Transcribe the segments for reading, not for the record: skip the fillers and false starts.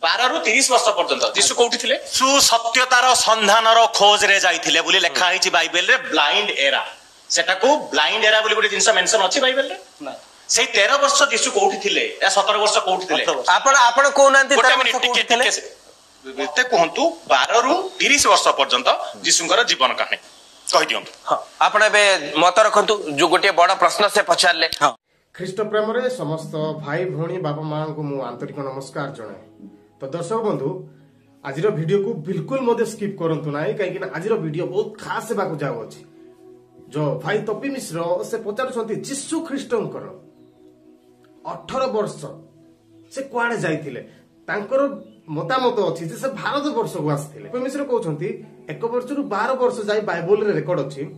12 ରୁ 30 वर्ष पर्यंत जीशु कोठी थिले सुसत्यतार संधानर खोज रे जाइथिले बोली लेखा हिची बाइबल रे ब्लाइंड एरा सेटा को ब्लाइंड एरा बोली गोटे जिंस मेंशन अछि बाइबल रे ना से 13 वर्ष जीशु कोठी थिले या 17 वर्ष कोठी थिले आपण को नांती 13 वर्ष कोठी थिले एते कहंतु 12 रू 30 वर्ष पर्यंत जीशुंकर जीवन कहानी कहि दियंतु हां आपण एबे मत रखंतु जो गोटे बड़ प्रश्न से पछारले हां ख्रीष्ट प्रेम रे समस्त भाई भौणी बापा मां को मु आंतरिक नमस्कार जणाए तो दर्शक बंधु आज वीडियो को बिल्कुल मते स्किप करंतु नाही काहे कि आज वीडियो बहुत खास सेवा को जाउ अछि जो भाई तपी मिश्र से पचारुछंती यीशु ख्रीष्टंकर 18 वर्ष से कुआडे जाइथिले तांकर मतामत अछि जे से भारत वर्ष को आस्थिले तपी मिश्र कहउछंती 1 वर्ष रु 12 वर्ष जाई बाइबल रे रिकॉर्ड अछि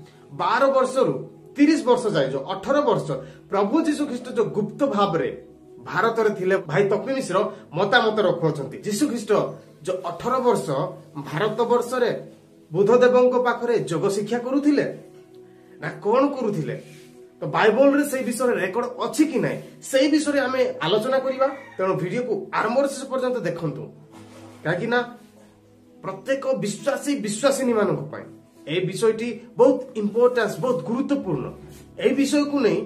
12 वर्ष रु 30 वर्ष जाए जो 18 वर्ष प्रभु यीशु ख्रीष्ट जो गुप्त भाव रे भारत रे थिले भाई तपी मिश्र मतामत रखुछंती यीशु ख्रीष्ट जो 18 वर्ष भारत वर्ष रे बुद्धदेवଙ୍କ पाखरे जोग शिक्षा करूथिले ना कोन करूथिले तो बाइबल रे से विषय रेकॉर्ड अछि कि नै से विषय हमें आलोचना करिबा तेणु वीडियो को आरंभ शेष पर्यंत देखंतु काकि ना प्रत्येक विश्वासिनी मानक पय ए विषयटी बहुत इंपोर्टेंस बहुत गुरुत्वपूर्ण ए विषय को नै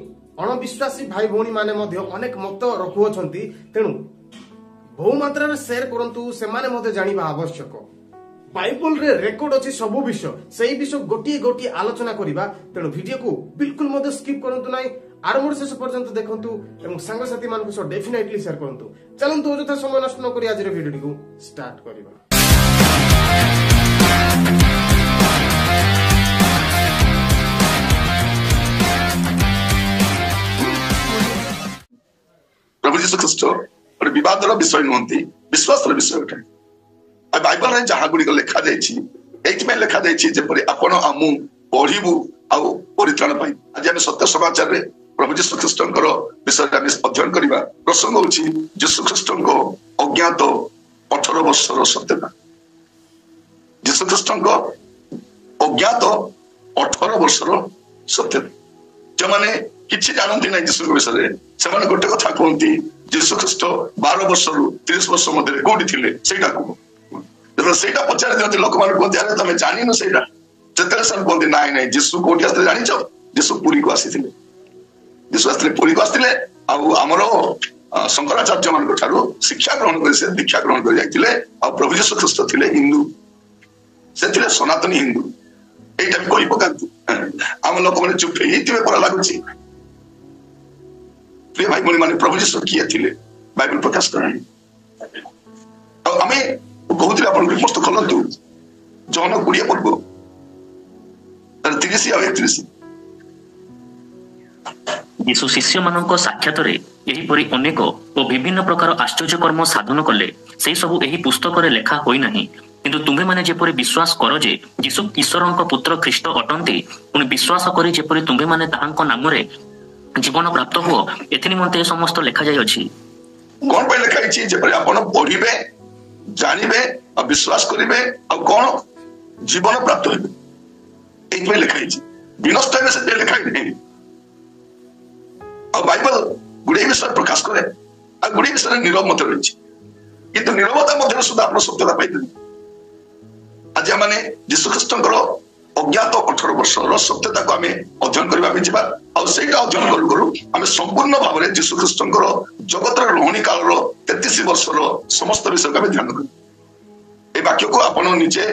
अणविश्वासी भाई भौणी माने मध्ये अनेक मत रखुअछंती तेणु बहु मात्रा रे शेयर करंतु से माने मध्ये जानिबा आवश्यक बाइबल रे रेकॉर्ड अछि सब विषय सेही विषय गोटी गोटी आलोचना करिबा तेणु वीडियो को बिल्कुल मध्ये स्किप करंतु नै आरंभ शेष पर्यंत देखंतु एवं संग साथी मानक सो डेफिनेटली शेयर करंतु चलंतु अजथा समय नष्ट न करी आज रे वीडियो को स्टार्ट करिबा प्रभु यीशु ख्रीष्ट और विवादर विषय नुहंती विश्वासर विषय उठे बाइबल रे जहाँ गुड़िक लिखा जाइए लिखा जापरी आपण आमु पढ़ू आउ परित्राण पाई आज आम सत्य समाचार रे प्रभु यीशु ख्रीष्ट विषय अध्ययन करवा प्रसंग होची यीशु ख्रीष्ट अज्ञात 18 वर्षर सत्यता यीशु ख्रीष्ट अज्ञात 18 वर्षर सत्यता जो मैंने किसी जानती ना यीशु विषय से गोटे कथा कहती यीशु ख्रीष्ट 12 वर्ष रु 30 वर्ष मध्य कौटी थे सेटा पचार दिखते लोक मैंने कहते अरे तुम जान से कहते ना ना यीशु कौटी आसते जान यीशु पुरी को आसी यीशु आसते पुरी को आसते आमर शंकराचार्य मान शिक्षा ग्रहण कर दीक्षा ग्रहण कर जाते प्रभु यीशु ख्रीष्ट थे हिंदू से सनातनी हिंदू यहीटा भी कही पकाती आम लोक मैंने चुप है पड़ा लगुच प्रिय भाई भौणी माने प्रभु यीशु किए थे बाइबल प्रकाश करानी आम कहते आप पुस्तक खोलतु जौन 20 पर्व 30 और 31 यीशु शिष्य मानक साक्षात एहीपरि अनेक और विभिन्न प्रकार आश्चर्य कर्म साधन कले से सब एही पुस्तक रे लेखा होई नाही किंतु तुम्हे माने जेपरि विश्वास करो जे यीशु ईश्वरଙ୍କ पुत्र ख्रीष्ट अटंती पुनि विश्वास करी जेपरि तुम्हे माने ताहांको नाम रे जीवन प्राप्त हो एथि निमंते समस्त लेखा जाय अछि कोन पे लेखा अछि जेपरि आपण पढिबे जानिबे और विश्वास करिबे और कोन जीवन प्राप्त होइबे एथि लिखा अछि विनष्ट में से लेखा नहीं और बाइबल गुडे विषय प्रकाश करे और गुडे विषय नीरव मत रही किंतु नीरवता मध्य सुधा आप सत्यता पाइबे आज माने यीशु ख्रीष्टଙ୍କର अज्ञात 18 वर्षर सत्यता को आम अध्ययन करने और से अध्ययन करू करू आम संपूर्ण भाव में यीशु ख्रीष्टଙ୍କର जगत रोहिणी काल 33 वर्षर समस्त विषय को ध्यान कर ए वाक्य को आप निजे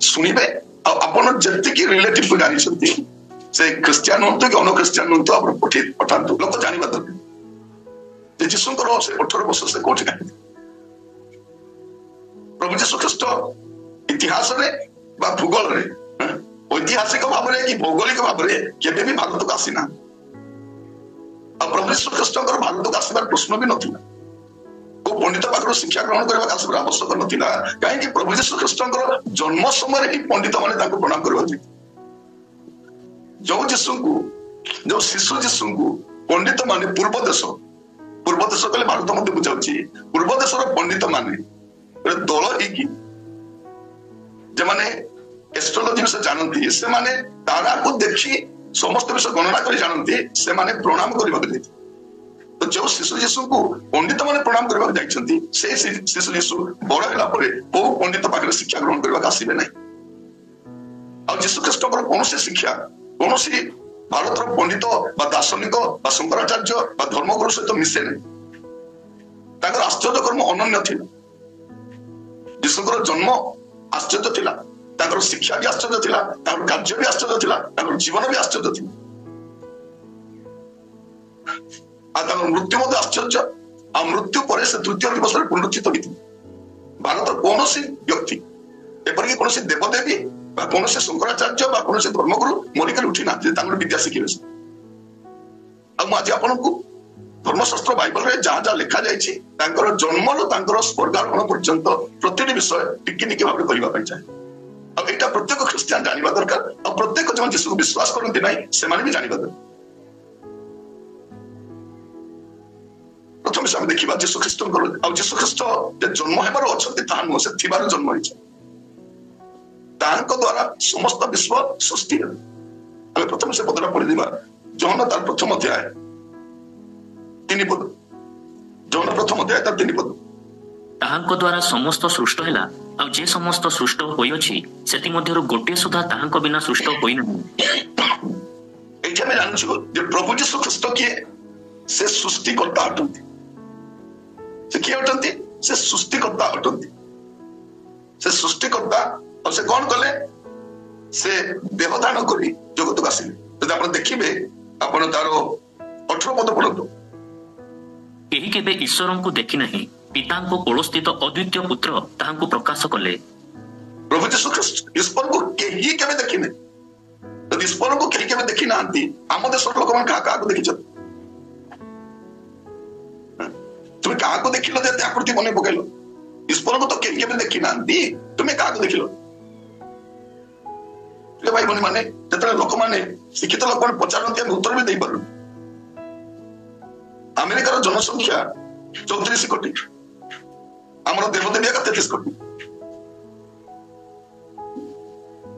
शुणिबे और आप जी रिलेटिव को जानी से क्रिश्चियन हूँ कि अन क्रिश्चियन हूँ आप पठातु लोक जानवा दरकार यीशुଙ୍କର से 18 वर्ष से कौटी प्रभु यीशु ख्रीष्ट इतिहास भूगोल ऐतिहासिक भाव में कि भौगोलिक भाव में केबे भी भारत को आसीना प्रभु यीशु ख्रीष्ट भारत को आसबार प्रश्न भी नथिला को पंडित पाखर शिक्षा ग्रहण करबा आसबार आवश्यक नथिला कहीं प्रभु यीशु ख्रीष्ट जन्म समय ही पंडित माने प्रणाम करबा जो यीशु को जो शिशु यीशु को पंडित माने पूर्व देश कहले भारत मध्य बुझाउची पूर्व देशर पंडित माने दल ही जे माने एस्ट्रोलॉजी से जानती से माने तारा को देखी समस्त विषय गणना कर जानती से माने प्रणाम करबा तो जो शिशु जीशु को पंडित मैंने प्रणाम करने जाइछंती से शिशु जीशु बड़ होला परे बहु पंडित पाखरे शिक्षा ग्रहण करबा आसीबे नै आ जीशु ख्रीष्ट कौन शिक्षा कौन भारत पंडित बा दार्शनिक बा शंकराचार्य बा धर्मगुरु सहित मिसे नहीं आश्चर्य कर्म अनन्य थिला जीशुकर जन्म आश्चर्य थिला शिक्षा भी आश्चर्य थिला कार्य भी आश्चर्य थिला जीवन भी आश्चर्य थिला मृत्यु मध्य आश्चर्य आ मृत्यु पर से तृतीय दिवस पुनरुत्थित होती भारत कौन व्यक्ति एपरिक कौन देवदेवी कौन शंकराचार्य कौन धर्मगुरु मरिक उठी ना विद्या शिखे आज आपन को धर्मशास्त्र बाइबल रे जहाँ जहाँ लिखा जाइए जन्म स्वर्गारोहण पर्यंत प्रति विषय टिकी निकी भाव करने चाहे अब यहाँ प्रत्येक ख्रीस्टियान जानवा दरकार और प्रत्येक जो जीशु को विश्वास करते ना से भी जानवा दरकार प्रथम से देखा जीशु ख्रीष्ट जीशु ख्रीष्ट जन्म होबार अच्छा नुह से जन्म होती द्वारा समस्त विश्व सृष्टि प्रथम से पदरा पढ़ी जौन तार प्रथम अध्याय 3 पद जौन प्रथम अध्याय तार 3 पद ताहांको द्वारा समस्त सृष्ट हैला आ जे समस्त सृष्ट होइछि सेति मध्यरु गोटे सुधा ताहांको बिना सृष्ट होई नहि एठी हम जानछु जे प्रभु जीशु ख्रीष्ट किए से सृष्टिकर्ता अटंती से किए अटंती से सृष्टिकर्ता अटंती से सृष्टिकर्ता और से कौन कले से देवदान करी जगत को आसिले यदि आपण देखिबे आपण तारो 18 पद पढतो केही केबे ईश्वरंको देखि नाही पितांको कोलस्थित अद्वितीय पुत्र ताहांको प्रकाश कले प्रभु यीशु ख्रीष्ट ईश्वर को केही केबे देखिने यदि ईश्वर को केही केबे देखि नांती हम देश लोक मन का को देखि छ तुम का को देखिलो जे आकृति बने पकेलो ईश्वर को तो केही केबे देखि नांती तुम का को देखिलो भाई बनी माने जतरा लोक माने शिक्षित लोक माने पचारंती हम उत्तर भी दे पारु अमेरिकार जनसंख्या 34 कोटी आमर देवदेवी 33 कोटी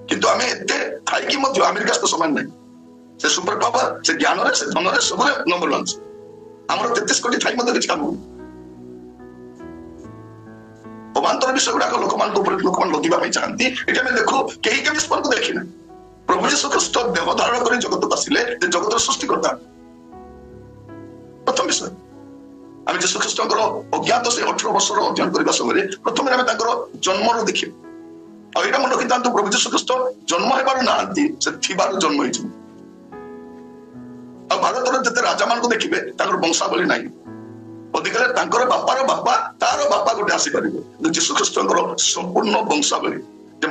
किंतु आमे एते थाई कि मध्य अमेरिका तो समान नहीं से सुपर पावर से ज्ञान रे से धन रे सब रे नंबर 1 आमर 33 कोटी थाई मध्य किछ काम अवांतर विषय गुड़ा लोक मान लदिबा पई चाहंती एटा में देखो केही के विस्पर को देखिना प्रभु यीशु ख्रीष्ट देह धारण करी जगत को आसिले जे जगत सृष्टि करता प्रथम विषय आम यीशु ख्रीष्ट अज्ञात से 18 वर्ष अध्ययन करने समय प्रथम जन्म देखिए और यहाँ मन रखी था प्रभु यीशु ख्रीष्ट जन्म होबार नांती से थिबार जन्म होइछि और भारत जिते राजा मान को देखिए वंशावली नहीं अधिकार तांकर बापार बापा तार बापा गोटे आसी पारिबे यीशु ख्रीष्ट संपूर्ण वंशावली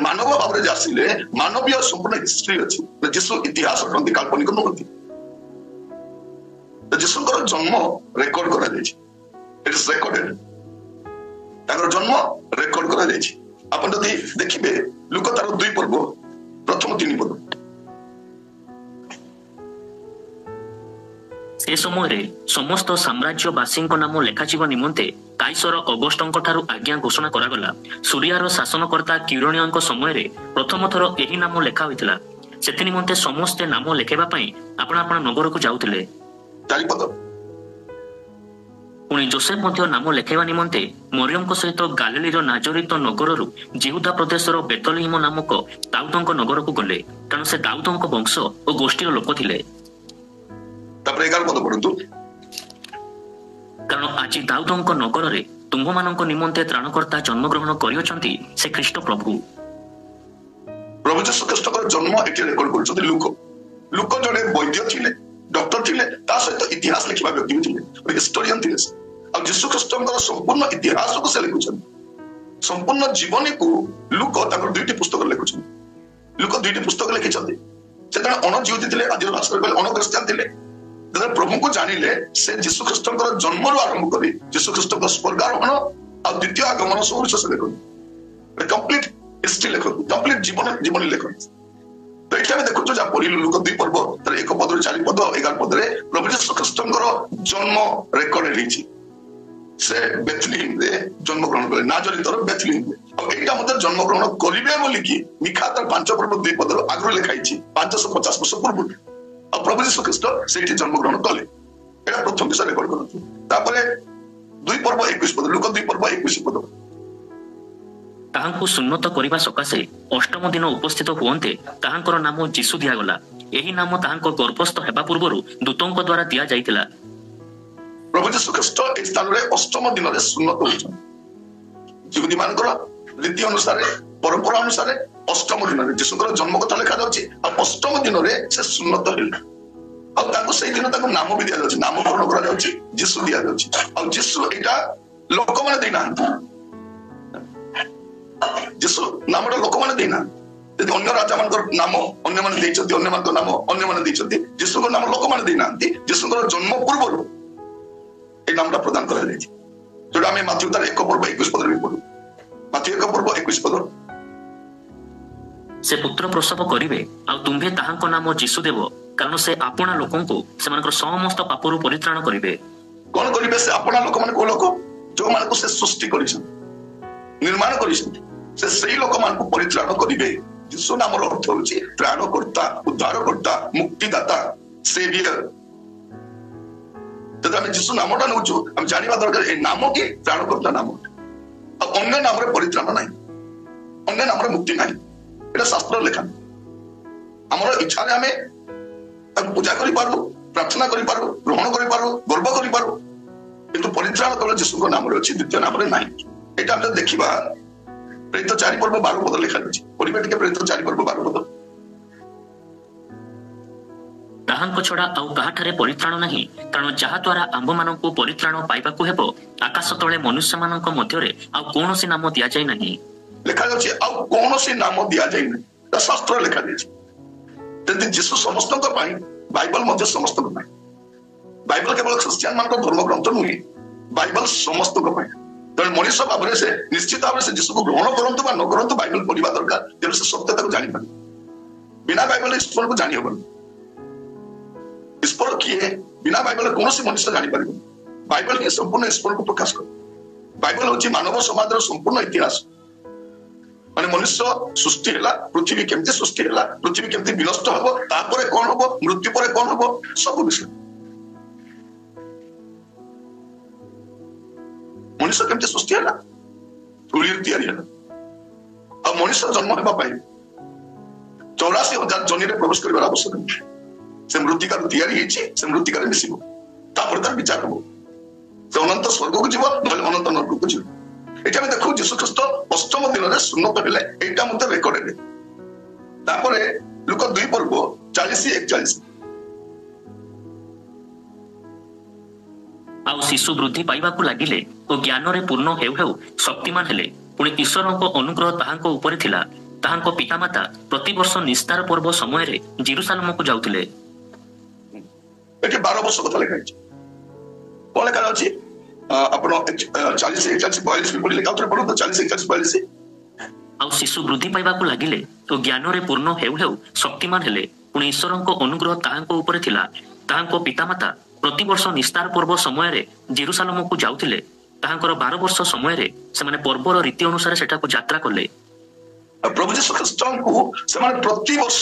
मानव भाव में आसिले मानवीय संपूर्ण हिस्ट्री अच्छी यीशु इतिहास अटंती काल्पनिक नुहति यीशुकर जन्म रेकर्ड करा जायछि इट इज रेकॉर्डेड ताकर जन्म रेकर्ड करा जायछि आपण जदि देखिबे लुक तार 2 पर्व प्रथम 3 पद से समय समस्त साम्राज्यवासी नाम लेखाजिबा निमंते काइसर अगस्टंक ठारू आज्ञा घोषणा करागला सूर्यार शासनकर्ता किरणीयंक समय प्रथम थर एही नाम लेखा होइतिला सेति निमंते समस्ते नाम लेखेबा पई आपण आपण नगर को जाउतिले पुणी जोसेफ मध्य नाम लेखेबा निमंते मरियम को सहित गालिलीर नाजरित नगररू जिहुदा प्रदेशर बेतलहिम नामक दाऊदंक नगर को गले कारण से दाऊदंक वंश और गोष्ठीर लोक थिले कारण आज दाऊदंक नगर रे तुम मानक निमंते त्राणकर्ता जन्म ग्रहण करियछंती से ख्रीष्ट प्रभु प्रभु यीशु ख्रीष्टकर जन्म एठी रेकॉर्ड करछथि लुक जने वैद्य थिले डॉक्टर थिले ता सहित इतिहास लिखिबा व्यक्ति थिले हिस्टोरियन थिले और यीशु ख्रीष्टकर संपूर्ण इतिहास को से लिखुछन संपूर्ण जीवन को लुक ताकर दुईटी पुस्तक लिखुछन लुक दुईटी पुस्तक लिखिछथि सेता अण जीव थिले आज भास्कर कहले अण क्रिश्चियन थिले प्रभु को जानिले से यीशु ख्रीष्टकर जन्म आरंभ करी यीशु ख्रीष्टकर स्वर्गारोहण और द्वितीय आगमन सब से देखो कंप्लीट हिस्ट्री लेखो कंप्लीट जीवन लेखो तो ये देखो जहाँ पढ़ी लुक 2 पर्व तर 1 पद 4 पद 11 पद प्रभु यीशु ख्रीष्टकर जन्म रेकर्ड होइछि से बेथलेहेम रे जन्म ग्रहण कले नाजरितर बेथलेहेम रे और एटा मते जन्म ग्रहण करिवे बोली कि मिखा तर 5 पर्व 2 पद आगु लिखाइछि 550 वर्ष पूर्व और प्रभु यीशु ख्रीष्ट सेठी जन्म ग्रहण कले এটা প্রথম বিষয় রেকর্ড করନ୍ତୁ। তারপরে 2 পর্ব 21 পদ, লୁକ 2 পর্ব 21 ପଦ। ତାହାଙ୍କୁ ସୁନ୍ନତ କରିବା ସକାଶେ ଅଷ୍ଟମ ଦିନ ଉପସ୍ଥିତ ହୁଅନ୍ତେ ତାହାଙ୍କର ନାମ ଯୀଶୁ ଦିଆଗଲା। ଏହି ନାମ ତାହାଙ୍କ ଗର୍ଭସ୍ଥ ହେବା ପୂର୍ବରୁ ଦୂତଙ୍କ ଦ୍ୱାରା ଦିଆଯାଇଥିଲା। ପ୍ରଭୁ ଯୀଶୁ ଖ୍ରୀଷ୍ଟ ଏହି ସ୍ଥାନରେ ଅଷ୍ଟମ ଦିନରେ ସୁନ୍ନତ ହୋଇଛନ୍ତି। ଯୁହୁଦୀ ମାନଙ୍କର ରୀତି ଅନୁସାରେ, ପରମ୍ପରା ଅନୁସାରେ ଅଷ୍ଟମ ଦିନରେ ଯୀଶୁଙ୍କର ଜନ୍ମ କଥା ଲେଖାଯାଉଛି, ଆଉ ଅଷ୍ଟମ ଦିନରେ ସେ ସୁନ୍ନତ ହେଲେ। ଆଉ ତାଙ୍କୁ ସେଇ ଦିନ ତାଙ୍କୁ ନାମ ବି ଦିଆଯାଉଛି, ନାମକରଣ କରାଯାଉଛି, ଯୀଶୁ ଦିଆଯାଉଛି। ଆଉ ଯୀଶୁ ଏଇଟା ଲୋକମାନେ ଦେଇନାହାନ୍ତି, ଯୀଶୁ ନାମଟା ଲୋକମାନେ ଦେଇନାହାନ୍ତି। ଯଦି ଅନ୍ୟ ରାଜା ମାନଙ୍କର ନାମ ଅନ୍ୟମାନେ ଦେଇଛନ୍ତି, ଅନ୍ୟମାନଙ୍କ ନାମ ଅନ୍ୟମାନେ ଦେଇଛନ୍ତି, ଯୀଶୁଙ୍କ ନାମ ଲୋକମାନେ ଦେଇନାହାନ୍ତି। ଯୀଶୁଙ୍କର ଜନ୍ମ ପୂର୍ବରୁ এই নামটা প্রদান করা হয়েছে, যেটা আমি মাথিউ তার 1 পর্ব 21 পদরে পড়ু। মাথিউ 1 পর্ব 21 পদ। ସେ ପୁତ୍ର ପ୍ରସବ କରିବେ, ଆଉ ତୁମ୍ଭେ ତାହାଙ୍କ ନାମ ଯୀଶୁ ଦେବ, କାରଣ ସେ ଆପଣା ଲୋକଙ୍କୁ ସେମାନଙ୍କର ସମସ୍ତ ପାପରୁ ପରିତ୍ରାଣ କରିବେ। କଣ କରିବେ? ସେ ଆପଣା ଲୋକମାନେ କୋଉ ଲୋକ? ଯୋଉମାନଙ୍କୁ ସେ ସୃଷ୍ଟି କରିଛନ୍ତି, ନିର୍ମାଣ କରିଛନ୍ତି, ସେ ସେଇ ଲୋକମାନଙ୍କୁ ପରିତ୍ରାଣ କରିବେ। ଯୀଶୁ ନାମର ଅର୍ଥ ହେଉଛି ତ୍ରାଣକର୍ତ୍ତା, ଉଦ୍ଧାରକର୍ତ୍ତା, ମୁକ୍ତିଦାତା, ସେଭିୟର। ଯଦି ଆମେ ଯୀଶୁ ନାମଟା ନେଉଛୁ, ଆମେ ଜାଣିବା ଦରକାର ଏ ନାମ କି ତ୍ରାଣକର୍ତ୍ତା ନାମ, ଆଉ ଅନ୍ୟ ନାମରେ ପରିତ୍ରାଣ ନାହିଁ, ଅନ୍ୟ ନାମରେ ମୁକ୍ତି ନାହିଁ। এটা শাস্ত্র লেখা। আমার ইচ্ছারে আমি তাকে পূজা করিপারু, প্রার্থনা করিপারু, গ্রহণ করিপারু, গর্ব করিপারু, কিন্তু পরিত্রাণ কেবল যীশুଙ୍କ নামରେ ଅଛି, দ্বিতীୟ ନାମରେ ନାହିଁ। এটা আমরা ଦେଖିବା ପ୍ରେରିତ 4 ପର୍ବ 12 ପଦ ଲେଖା ଅଛି। ପଢିବା ଟିକେ ପ୍ରେରିତ 4 ପର୍ବ 12 ପଦ। ତାହାଙ୍କ ଛଡ଼ା ଆଉ କାହାଠାରେ ପରିତ୍ରାଣ ନାହିଁ, କାରଣ ଯାହା ଦ୍ୱାରା ଆମ୍ଭମାନଙ୍କୁ ପରିତ୍ରାଣ ପାଇବାକୁ ହେବ, ଆକାଶ ତଳେ ମନୁଷ୍ୟମାନଙ୍କ ମଧ୍ୟରେ ଆଉ କୌଣସି ନାମ ଦିଆଯାଇ ନାହିଁ। ଲେଖାଯାଉଛି ଆଉ କୌଣସି ନାମ ଦିଆଯାଇନି, ଶାସ୍ତ୍ର ଲେଖାଯାଇଛି। ଯଦି ଯୀଶୁ ସମସ୍ତଙ୍କ ପାଇଁ, ବାଇବଲ ମଧ୍ୟ ସମସ୍ତଙ୍କ ପାଇଁ। ବାଇବଲ କେବଳ ଖ୍ରୀଷ୍ଟିଆନ ମାନଙ୍କ ଧର୍ମଗ୍ରନ୍ଥ ନୁହେଁ, ବାଇବଲ ସମସ୍ତଙ୍କ ପାଇଁ। ତେଣୁ ମଣିଷ ଭାବରେ ସେ ନିଶ୍ଚିତ ଭାବରେ ସେ ଯୀଶୁକୁ ଗ୍ରହଣ କରନ୍ତୁ ବା ନ କରନ୍ତୁ, ବାଇବଲ ପଢିବା ଦରକାର, ତେଣୁ ସେ ସତ୍ୟତାକୁ ଜାଣିପାରିବେ। ବିନା ବାଇବଲ ଈଶ୍ୱରକୁ ଜାଣି ହବନି। ଈଶ୍ୱର କିଏ ବିନା ବାଇବଲ କୌଣସି ମଣିଷ ଜାଣିପାରିବନି। ବାଇବଲ ହିଁ ସମ୍ପୂର୍ଣ୍ଣ ଈଶ୍ୱରକୁ ପ୍ରକାଶ କରେ। ବାଇବଲ ହେଉଛି ମାନବ ସମାଜର ସମ୍ପୂର୍ଣ୍ଣ ଇତିହାସ। ମାନେ ମନୁଷ୍ୟ ସୃଷ୍ଟି ହେଲା, ପୃଥିବୀ କେମିତି ସୃଷ୍ଟି ହେଲା, ପୃଥିବୀ କେମିତି ବିନଷ୍ଟ ହବ, ତାପରେ କଣ ହବ, ମୃତ୍ୟୁ ପରେ କଣ ହବ, ସବୁ ବିଷୟ। ମଣିଷ କେମିତି ସୃଷ୍ଟି ହେଲା, ଧୂଳିରୁ ତିଆରି ହେଲା। ଆଉ ମଣିଷ ଜନ୍ମ ହେବା ପାଇଁ 84,000 ଜନିରେ ପ୍ରବେଶ କରିବାର ଆବଶ୍ୟକ ନାହିଁ। ସେ ମୃତ୍ତିକାରୁ ତିଆରି ହେଇଛି, ସେ ମୃତ୍ତିକାରେ ମିଶିବ, ତାପରେ ତାର ବିଚାର ହବ। ସେ ଅନନ୍ତ ସ୍ୱର୍ଗକୁ ଯିବ, ନହେଲେ ଅନନ୍ତ ନରକକୁ ଯିବ। এটা আমি দেখো যীশু খ্রিস্ট অষ্টম দিନରେ ସୁନ୍ନତ ହେଲେ, এইটা ମଧ୍ୟ ରେକର୍ଡ ହେଲେ। ତାପରେ ଲୁକ 2 ପର୍ବ 40-41। ଆଉ ଶିଶୁ ବୃଦ୍ଧି ପାଇବାକୁ ଲାଗିଲେ ଓ ଜ୍ଞାନରେ ପୂର୍ଣ୍ଣ ହେଉ ହେଉ ଶକ୍ତିମାନ ହେଲେ। ପୁଣି ଈଶ୍ୱରଙ୍କ ଅନୁଗ୍ରହ ତାହାଙ୍କ ଉପରେ ଥିଲା। ତାହାଙ୍କ ପିତାମାତା ପ୍ରତିବର୍ଷ ନିସ୍ତାର ପର୍ବ ସମୟରେ ଜେରୁସାଲେମକୁ ଯାଉଥିଲେ। ଏଠି 12 ବର୍ଷ କଥା ଲେଖା ହେଇଛି। କଣ ଲେଖା ଅଛି? ଆପଣ 40-41 ବି ପଢିଲେ, ଆଉ ଥରେ ପଢନ୍ତୁ 40-41। ଆଉ ଶିଶୁ ବୃଦ୍ଧି ପାଇବାକୁ ଲାଗିଲେ ଓ ଜ୍ଞାନରେ ପୂର୍ଣ୍ଣ ହେଉ ହେଉ ଶକ୍ତିମାନ ହେଲେ। ପୁଣି ଈଶ୍ୱରଙ୍କ ଅନୁଗ୍ରହ ତାହାଙ୍କ ଉପରେ ଥିଲା। ତାହାଙ୍କ ପିତାମାତା ପ୍ରତିବର୍ଷ ନିସ୍ତାର ପର୍ବ ସମୟରେ ଜେରୁସାଲେମକୁ ଯାଉଥିଲେ। ତାହାଙ୍କର 12 ବର୍ଷ ସମୟରେ ସେମାନେ ପର୍ବର ରୀତି ଅନୁସାରେ ସେଠାକୁ ଯାତ୍ରା କଲେ। ପ୍ରଭୁ ଯୀଶୁ ଖ୍ରୀଷ୍ଟଙ୍କୁ ସେମାନେ ପ୍ରତିବର୍ଷ,